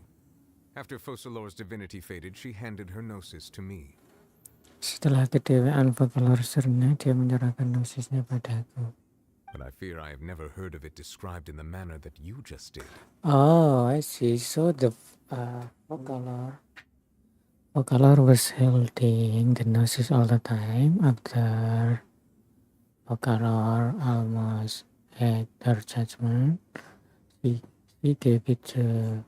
After Focalor's divinity faded, she handed her gnosis to me. Setelah kedewaan Focalor sirna, dia menyerahkan gnosisnya padaku. But I fear I have never heard of it described in the manner that you just did. Oh, I see. So the Focalor was holding the gnosis all the time after Focalor almost had her judgment. She gave it to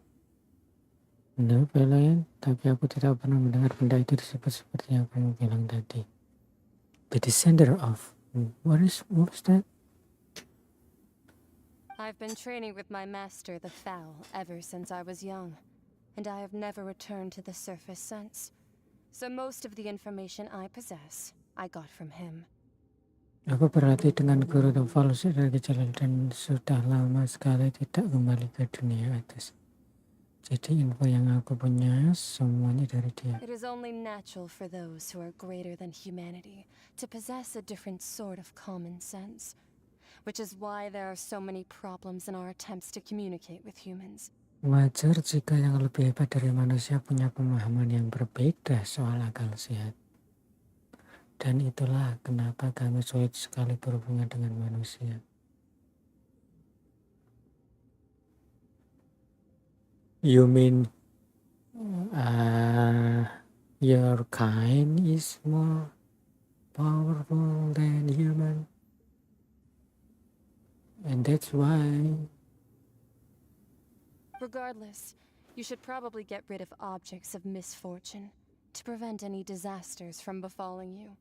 No, Valiant, tapi aku tidak pernah mendengar benda itu disebut seperti yang kamu bilang tadi. The descender of... what was that? I've been training with my master, the Fowl, ever since I was young, and I have never returned to the surface since. So most of the information I possess, I got from him. Aku berlatih dengan guru The Fowl dari kecil dan sudah lama sekali tidak kembali ke dunia atas. Jadi info yang aku punya semuanya dari dia. It is only natural for those who are greater than humanity to possess a different sort of common sense, which is why there are so many problems in our attempts to communicate with humans. Wajar jika yang lebih hebat dari manusia punya pemahaman yang berbeda soal akal sehat. Dan itulah kenapa kami sulit sekali berhubungan dengan manusia. You mean your kind is more powerful than human? And that's why... Regardless, you should probably get rid of objects of misfortune to prevent any disasters from befalling you.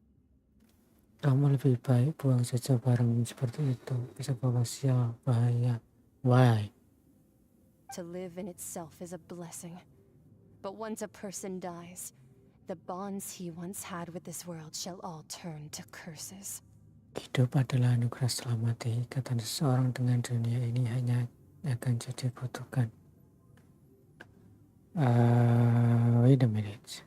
Kamu lebih baik buang saja barang seperti itu. Bisa bawa sial, bahaya. Why? To live in itself is a blessing. But once a person dies, the bonds he once had with this world shall all turn to curses. Hidup adalah anugerah selamat. Ikatan seseorang dengan dunia ini hanya akan jadi kutukan. Wait a minute.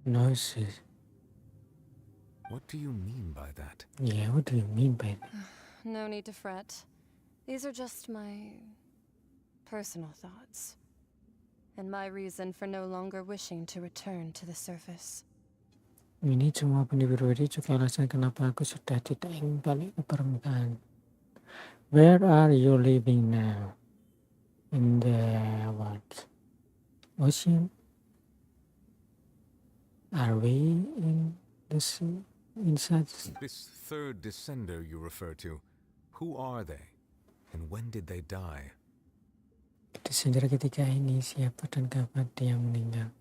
Noises. What do you mean by that? Yeah, what do you mean by that? No need to fret. These are just my personal thoughts, and my reason for no longer wishing to return to the surface. Ini cuma pribadi juga alasan kenapa aku sudah tidak ingin balik ke permukaan. Where are you living now? In the what? Ocean? Are we in the sea? Inside? This third descender you refer to, who are they? And when did they die? Descender ketiga ini siapa dan kapan dia meninggal?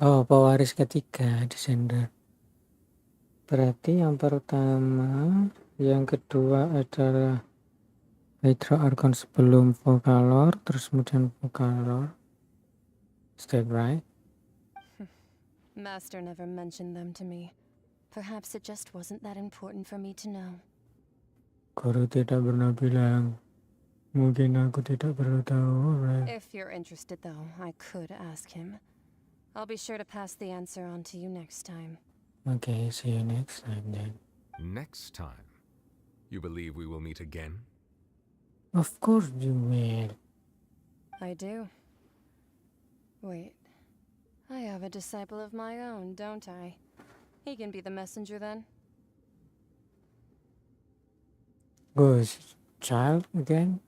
Oh, pewaris ketiga, descender. Berarti yang pertama, yang kedua adalah Hydro Archon sebelum Vocalor, terus kemudian Vocalor. Is that right? Master never mentioned them to me. Perhaps it just wasn't that important for me to know. Guru tidak pernah bilang. Mungkin aku tidak perlu tahu, right? If you're interested though, I could ask him. I'll be sure to pass the answer on to you next time. Okay, see you next time then. Next time? You believe we will meet again? Of course you will. I do. Wait. I have a disciple of my own, don't I? He can be the messenger then. Ghost child again?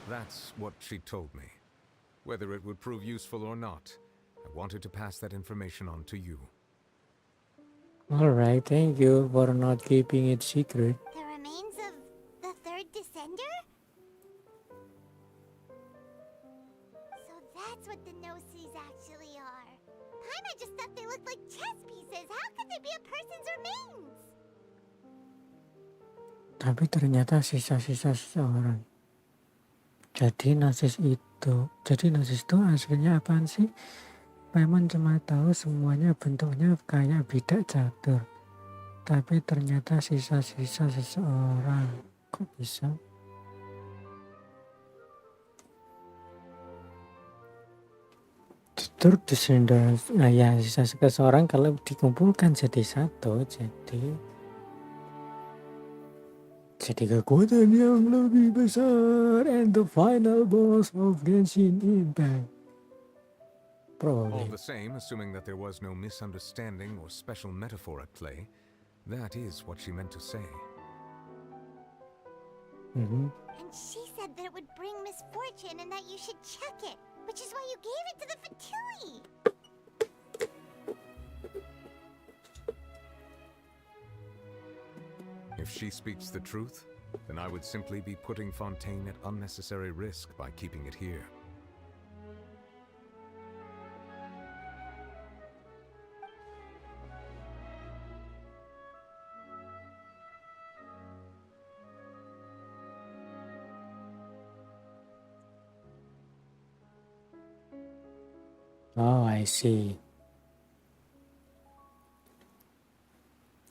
That's what she told me. Whether it would prove useful or not, I wanted to pass that information on to you. Alright, thank you for not keeping it secret. The remains of the third descender? So that's what the Gnosis actually are. Paimon just thought they looked like chess pieces. How could they be a person's remains? Tapi ternyata sisa-sisa seseorang. Jadi Gnosis itu aslinya apaan sih? Paimon cuma tahu semuanya bentuknya kayak bidak catur. Tapi ternyata sisa-sisa seseorang. Kok bisa? Third descendants, ya sisa seseorang kalau dikumpulkan jadi satu, jadi Jadi kekuatan yang lebih besar and the final boss of Genshin Impact. All Probably. the same, assuming that there was no misunderstanding or special metaphor at play, that is what she meant to say. Mhm. And she said that it would bring misfortune and that you should check it, which is why you gave it to the Fatui. If she speaks the truth, then I would simply be putting Fontaine at unnecessary risk by keeping it here. Oh, I see.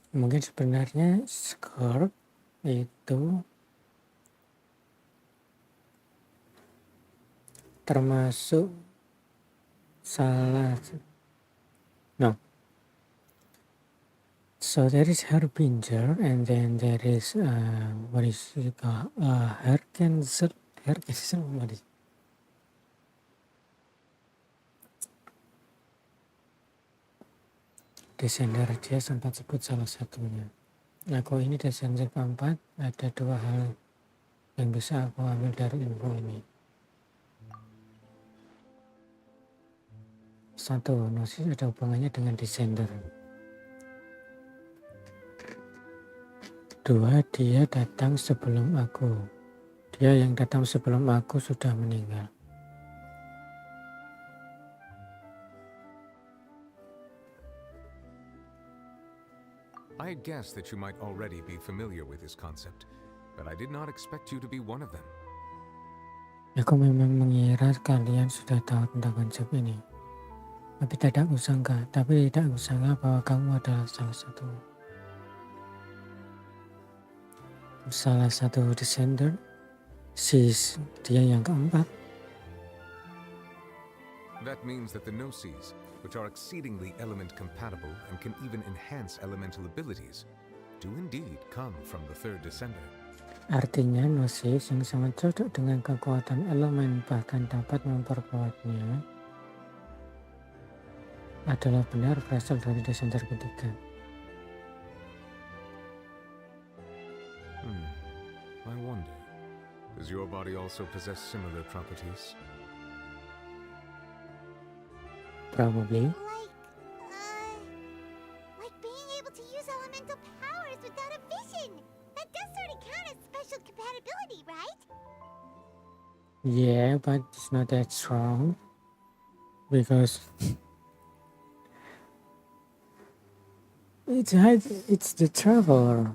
Mungkin sebenarnya Scorp itu termasuk salah. No. So there is Harbinger, and then there is what is it called? Herkenser. What is? Descender, dia sempat sebut salah satunya. Aku ini descender keempat, ada dua hal yang bisa aku ambil dari info ini. Satu, Gnosis ada hubungannya dengan descender. Dua, dia datang sebelum aku. Dia yang datang sebelum aku sudah meninggal. I had guessed that you might already be familiar with this concept, but I did not expect you to be one of them. Aku memang mengira kalian sudah tahu tentang konsep ini. Tapi tidak kusangka bahwa kamu adalah salah satu descender. Dia yang keempat. That means that the Gnosis, which are exceedingly element compatible and can even enhance elemental abilities, do indeed come from the third descender. Artinya Gnosis yang sangat cocok dengan kekuatan elemen bahkan dapat memperkuatnya adalah benar berasal dari descender ketiga. I wonder, does your body also possess similar properties? Probably. Like being able to use elemental powers without a vision. That does sort of count as special compatibility, right? Yeah, but it's not that strong. Because it's the traveler.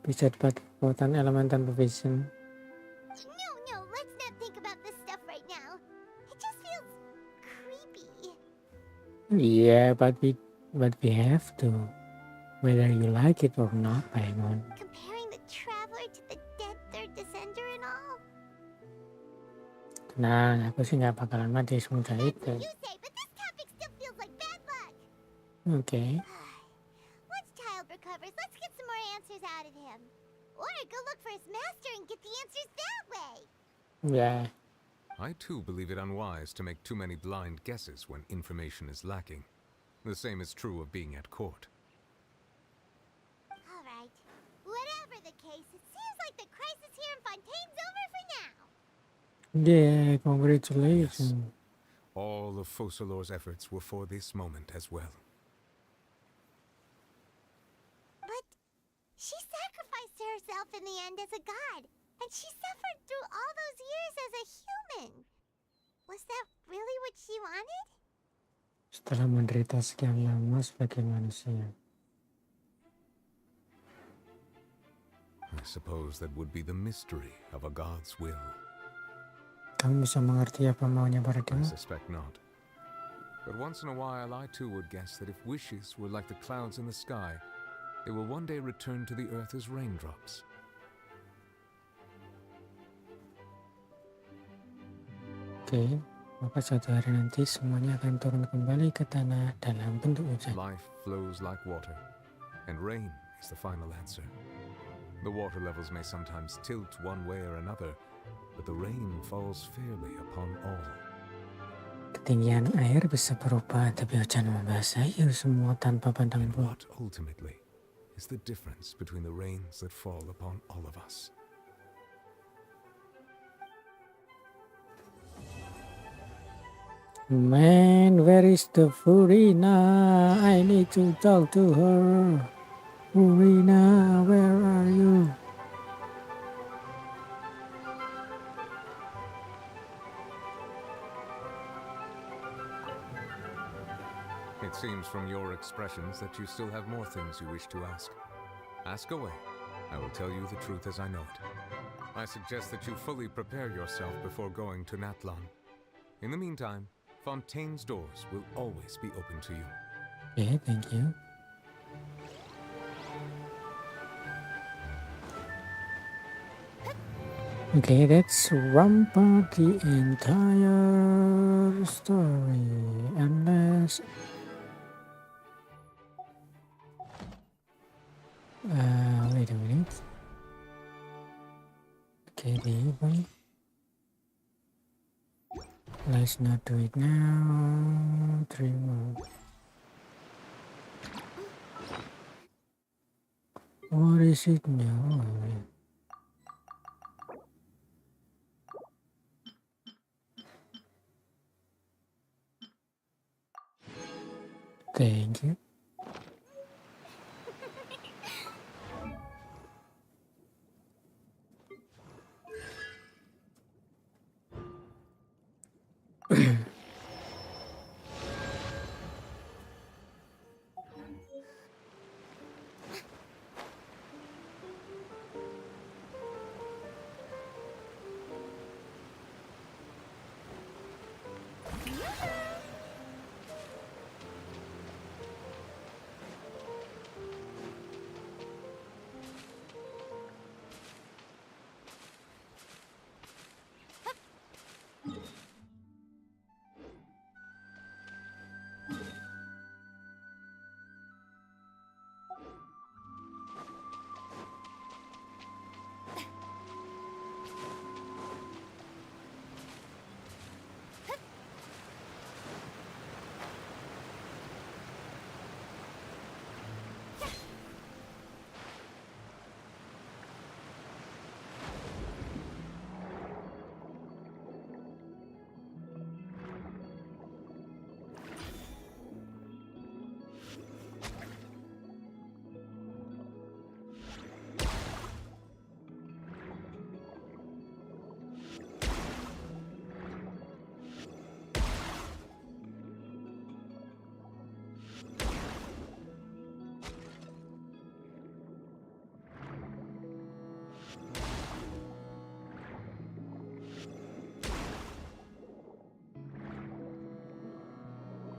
Bisa dapat kekuatan elemen tanpa vision. No, let's not think about this stuff right now. It just feels creepy. Yeah, but we have to, whether you like it or not, Paimon. Comparing the traveler to the dead third descender and all. Nah, aku sih nggak bakalan mati semudah itu. You say, but this topic still feels like bad luck. Okay. Once Child recovers, let's get some more answers out of him. Or go look for his master and get the answers that way. Yeah. I too believe it unwise to make too many blind guesses when information is lacking. The same is true of being at court. Alright. Whatever the case, it seems like the crisis here in Fontaine's over for now. Yeah, congratulations. Yes. All of Focalor's efforts were for this moment as well. But she sacrificed herself in the end as a god, and she suffered through all those years as a human. Was that really what she wanted? Setelah menderita sekian lama sebagai manusia. I suppose that would be the mystery of a god's will. Kamu bisa mengerti apa maunya para I dewa? suspect not. But once in a while, I too would guess that if wishes were like the clouds in the sky, they will one day return to the earth as raindrops. Oke, maka suatu hari nanti semuanya akan turun kembali ke tanah dalam bentuk hujan. Life flows like water, and rain is the final answer. The water levels may sometimes tilt one way or another, but the rain falls fairly upon all. Ketinggian air bisa berubah, tapi hujan membasahi semua tanpa pandangan And bulu. what ultimately is the difference between the rains that fall upon all of us? Man, where is the Furina? I need to talk to her. Furina, where are you? It seems from your expressions that you still have more things you wish to ask. Ask away. I will tell you the truth as I know it. I suggest that you fully prepare yourself before going to Natlan. In the meantime, Fontaine's doors will always be open to you. Okay, thank you. Okay, let's ramp up the entire story. Unless... wait a minute. Okay, the one. Let's not do it now. 3 more. What is it now? Thank you.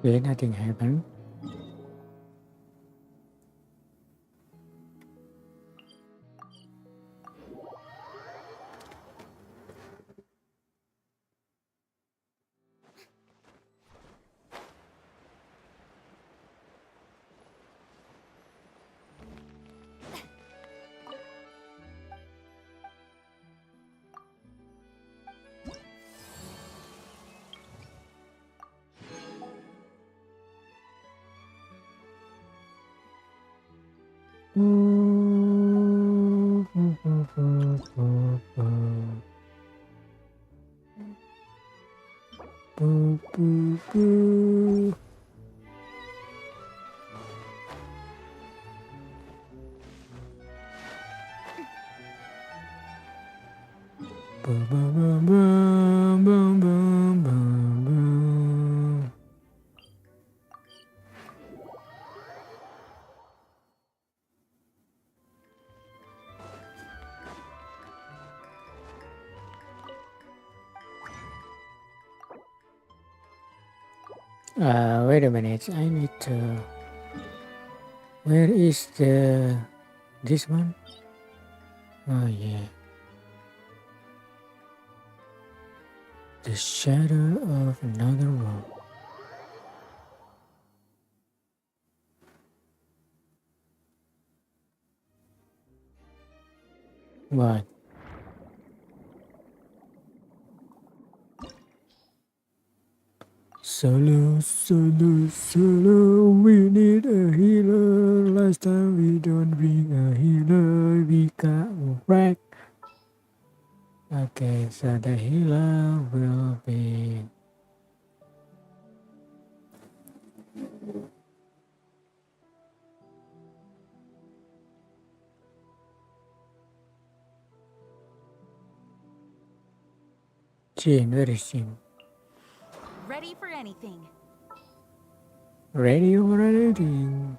Okay, nothing happened. Wait a minute, I need to... Where is this one? Oh yeah. The shadow of another world. What? Solo, we need a healer. Last time we don't bring a healer, we got wrecked. Okay, so the healer will be Jin. Where is Jin? Ready for anything. Ready or anything?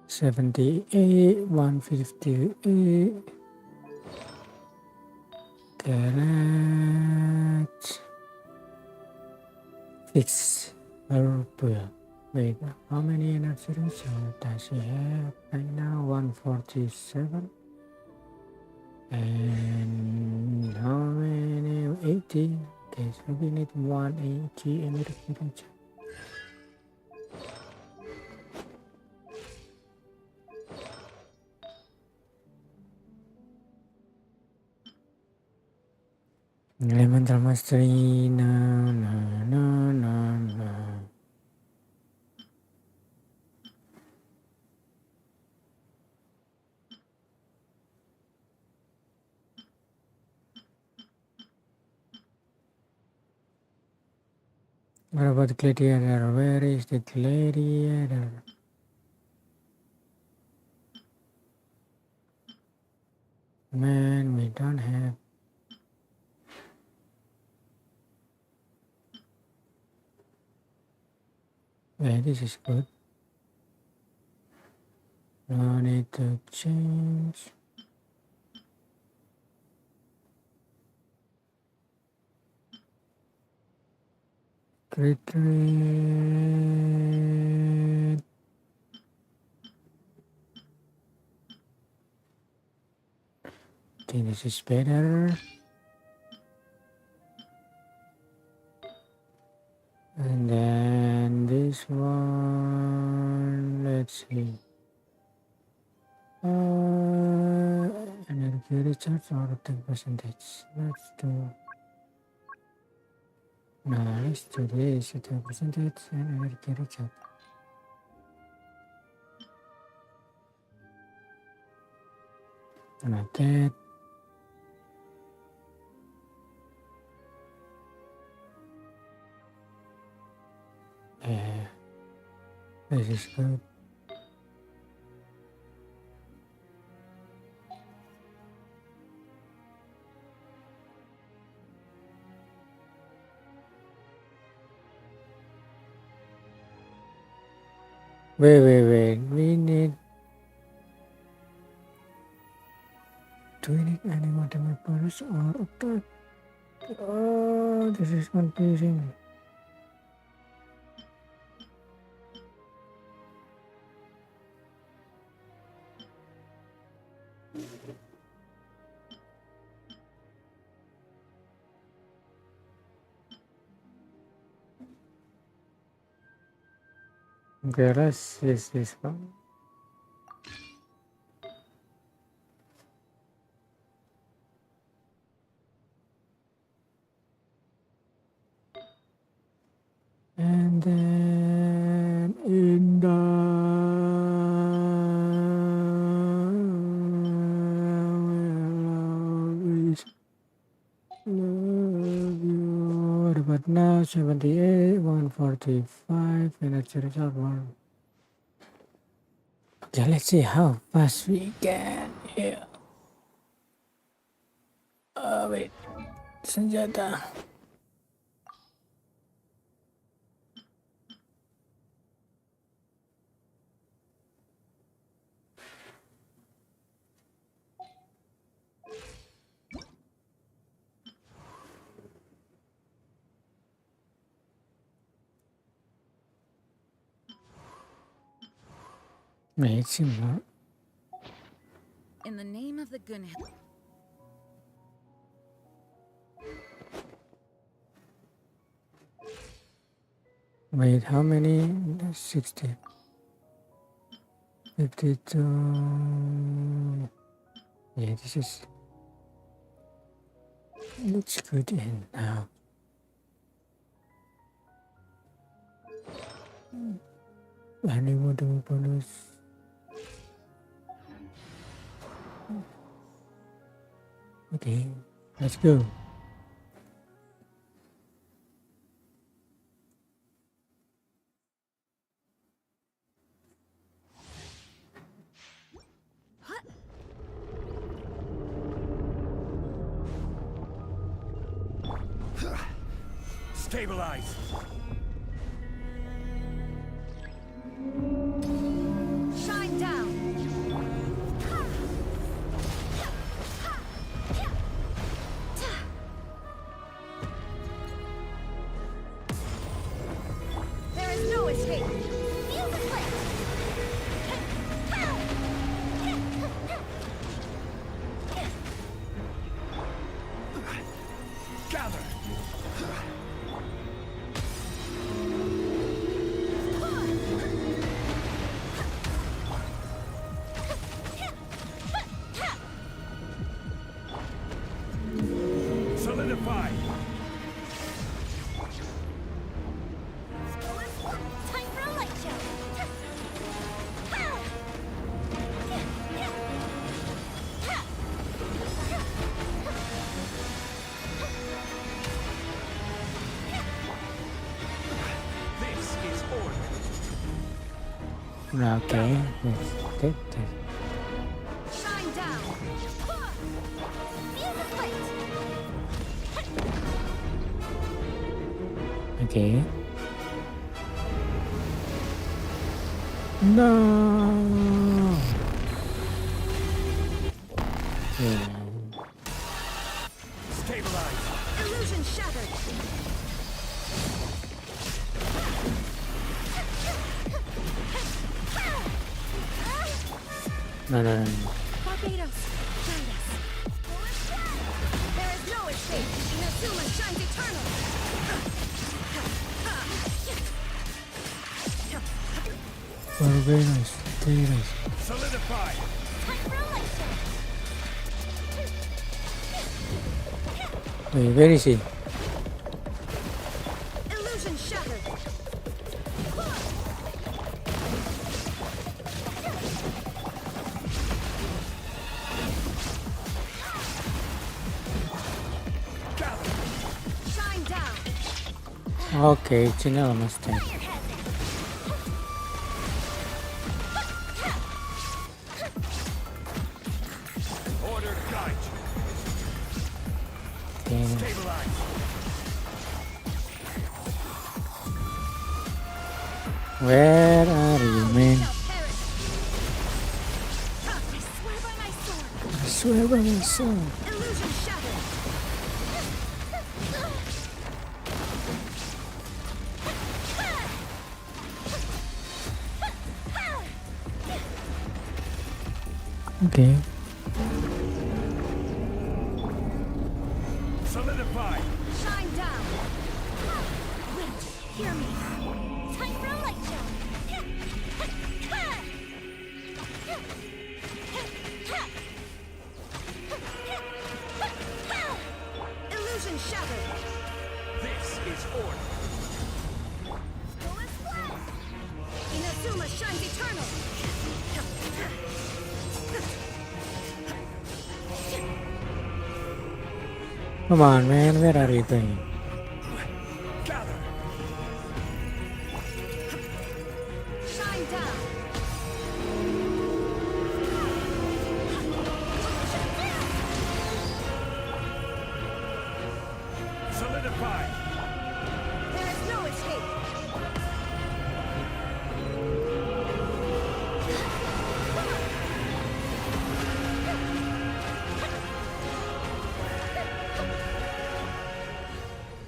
$78, $158. Correct. Fix purple. Wait, how many energy reserve does she have right now? 147. And how many? 80. Okay, so we need 180 energy reserve. Elemental Mastery, no. What about the gladiator? Where is the gladiator? Man, we don't have. Yeah, this is good. No need to change. Crit rate. I think this is better. And then this one, let's see. Energy recharge or 10%. Let's do. No, let's do this 10% and energy recharge. Not that. Yeah, this is good. Wait. We need. Do we need any more damage bonus or attack? Oh, this is confusing. Okay, let's use this one. And then in the love you. What about now? 78, 145, energy reserve 1. Okay, let's see how fast we can. Yeah. Wait. Senjata. 매지 뭐. In the name of the good. Wait, how many? 60. 52. Yeah, this is looks good in now. Any more bonus? Okay, let's go. Stabilize! Shine down. There is no escape. Feel the flip. Gather! Solidify! Time for a light show. This is order. Okay, let's take that. Shine down. Feel the flip. Okay. No. Yeah. Stabilize! Illusion shattered. No. Barbados, guide us. There is no escape. Inazuma shines eternal. Barbados, Barbados. Solidify! Time for a light show. Wait, where is he? Illusion shattered. Gather! Shine down. Okay, China almost dead. Order guide you. Okay. Stabilize! Where are you, man? I swear by my sword. I swear by my soul. Illusion shattered. Okay. Solidify! Shine down. Wait, hear me. Time for a light show. Illusion shattered. This is order. Inazuma shines eternal. Come on, man. Where are you going? Gather! Shine down. Solidify! There is no escape.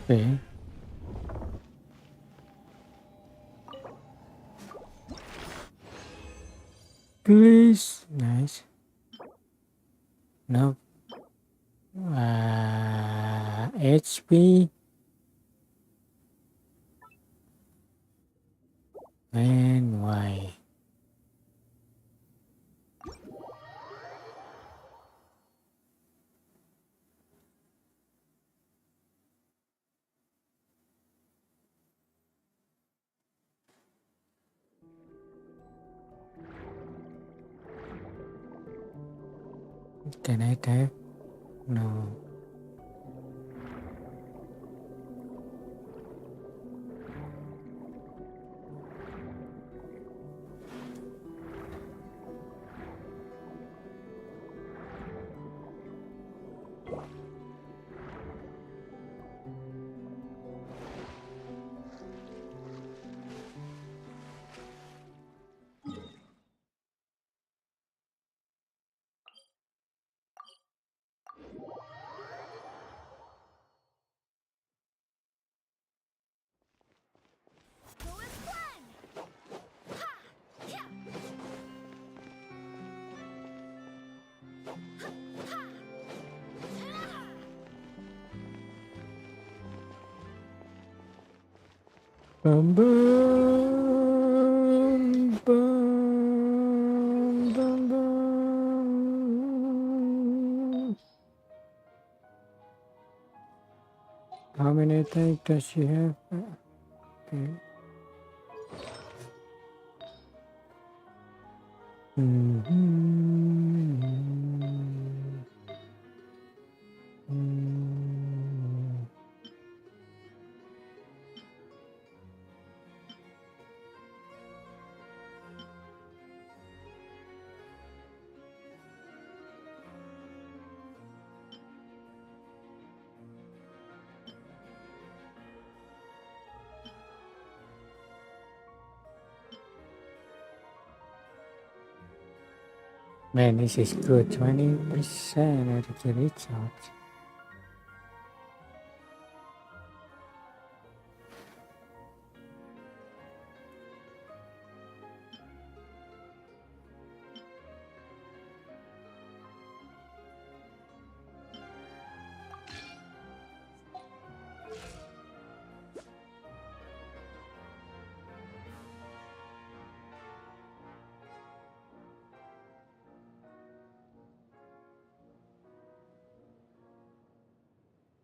Okay. please. Nice. Nope. HP. And why? Can I type? No. Bum, bum, bum, bum, bum. How many types does she have? Okay. Man, this is good. 20% energy recharge.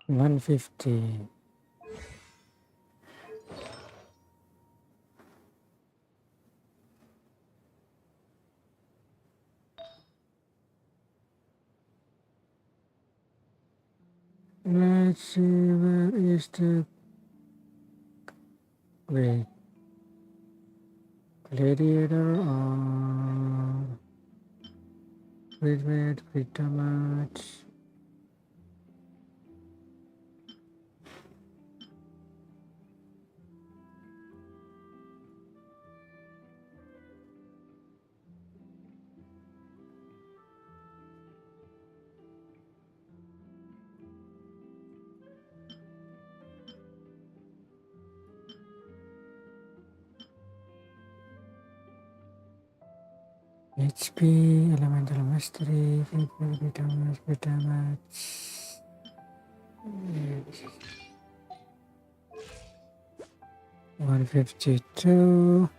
$150. Let's see, where is the... Wait. Gladiator or... Wait, pretty much. HP, Elemental Mastery, pretty much. 152.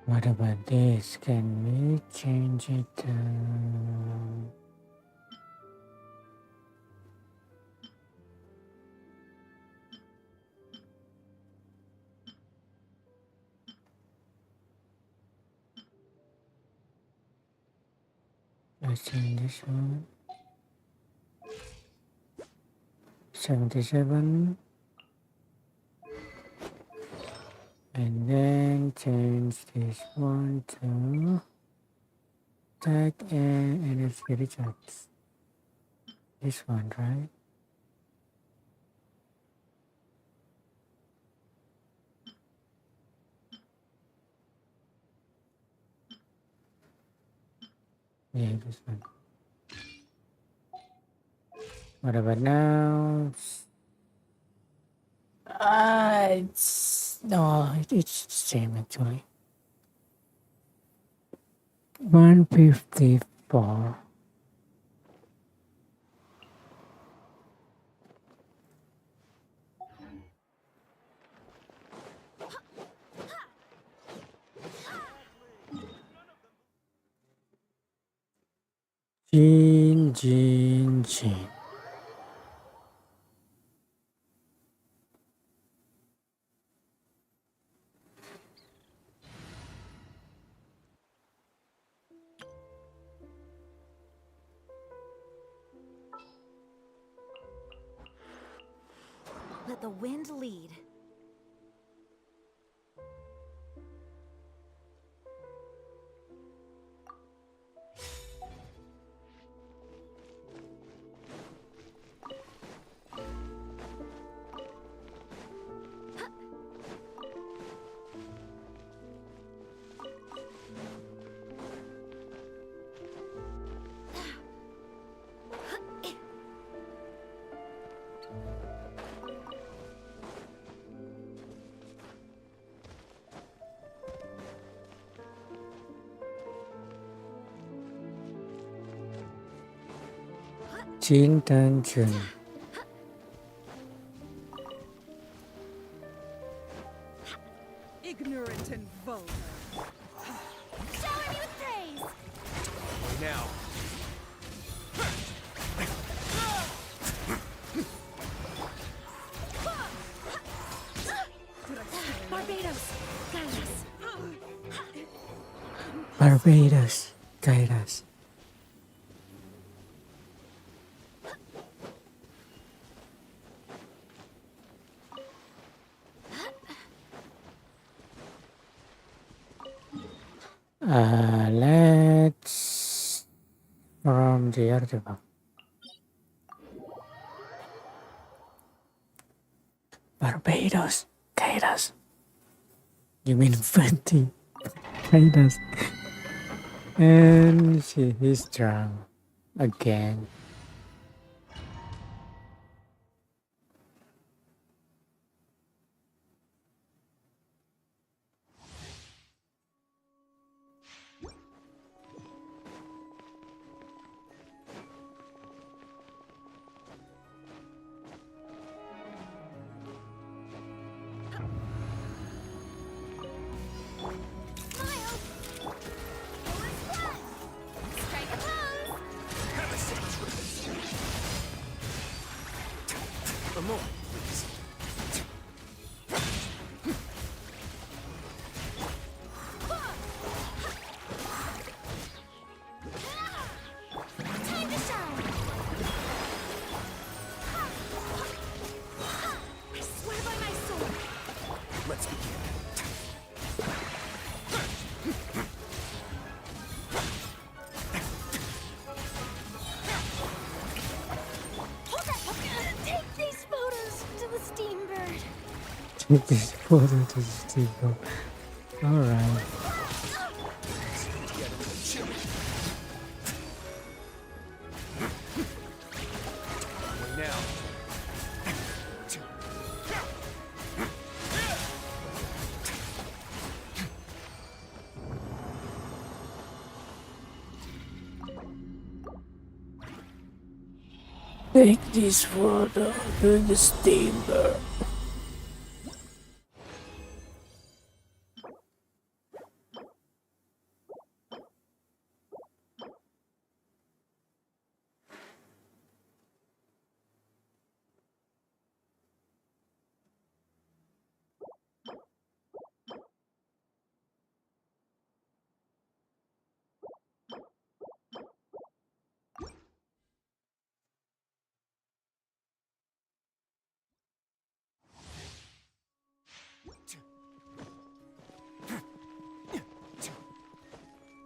What about this? Can we change it to... Let's change this one. 77. And then change this one to tag and energy recharge. This one, right? Yeah, this one. What about now? It's no, it's the same actually. 154. Jin. Let the wind lead. Jin dan Jun. Ignorant and vulgar. Shower me with praise! Now. Barbados, guide us. Barbados, guide us. Let's from the artifact. Barbados, guide us. You mean Fenty? Guide us. And he's drunk again. More, please. Time to shine! I swear by my sword! Let's begin. Take these photos to the Steambird. Take this photo to the steamboat. Alright. Now. Take this photo to the steamboat.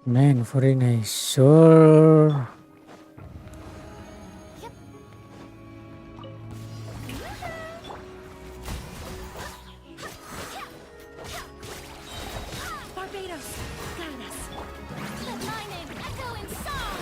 Man, very nice. Sure. Barbados, guide us. Let my name echo in song!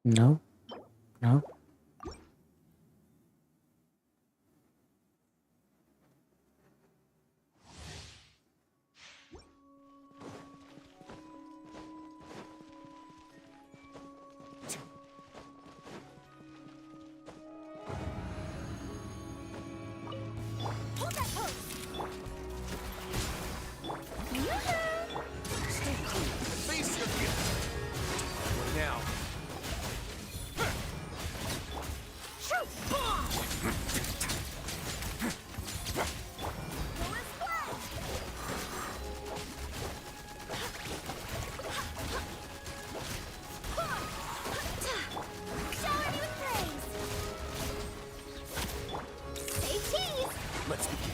No, no. Now. Let's begin.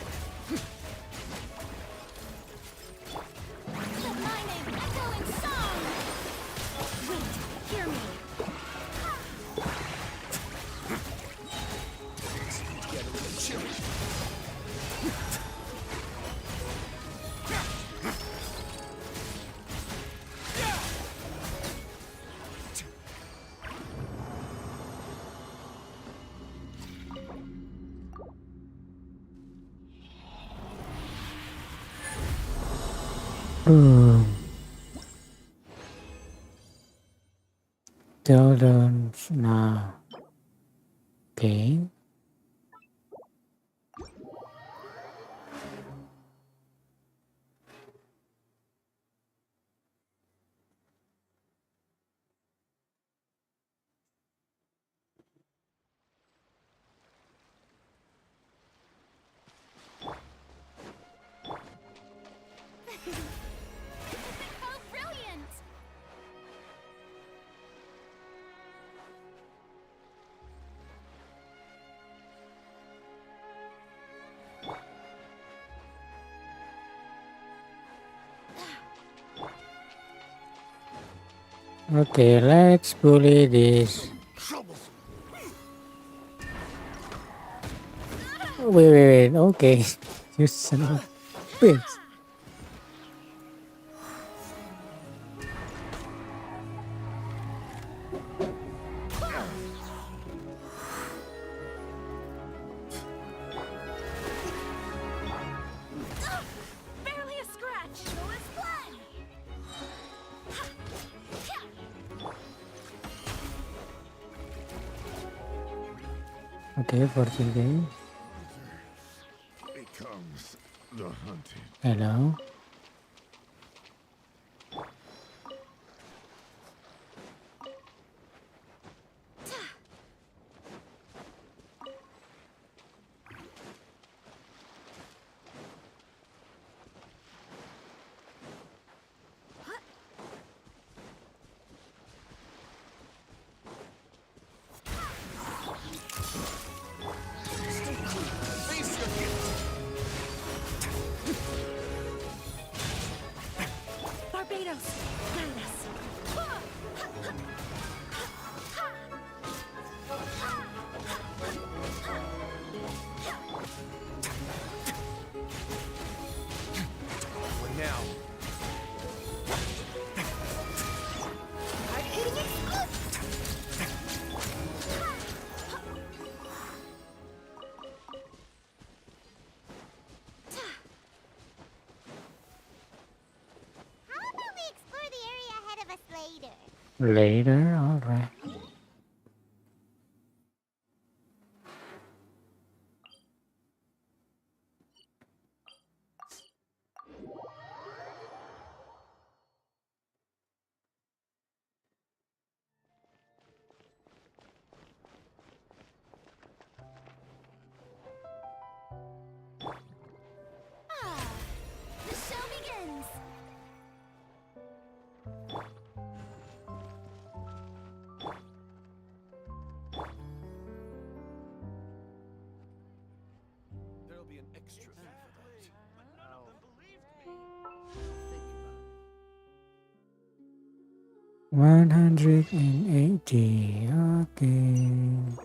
Hear me. Get a little chilly. Children's now. Okay. Oh, brilliant! Okay, let's bully this. Wait. Okay. You son of a bitch. Barely a scratch. Show us blood. Okay, for today. Becomes the hunted. Hello. Barbados. Guide us. What now? How about we explore the area ahead of us later? Later, alright. 180. Okay.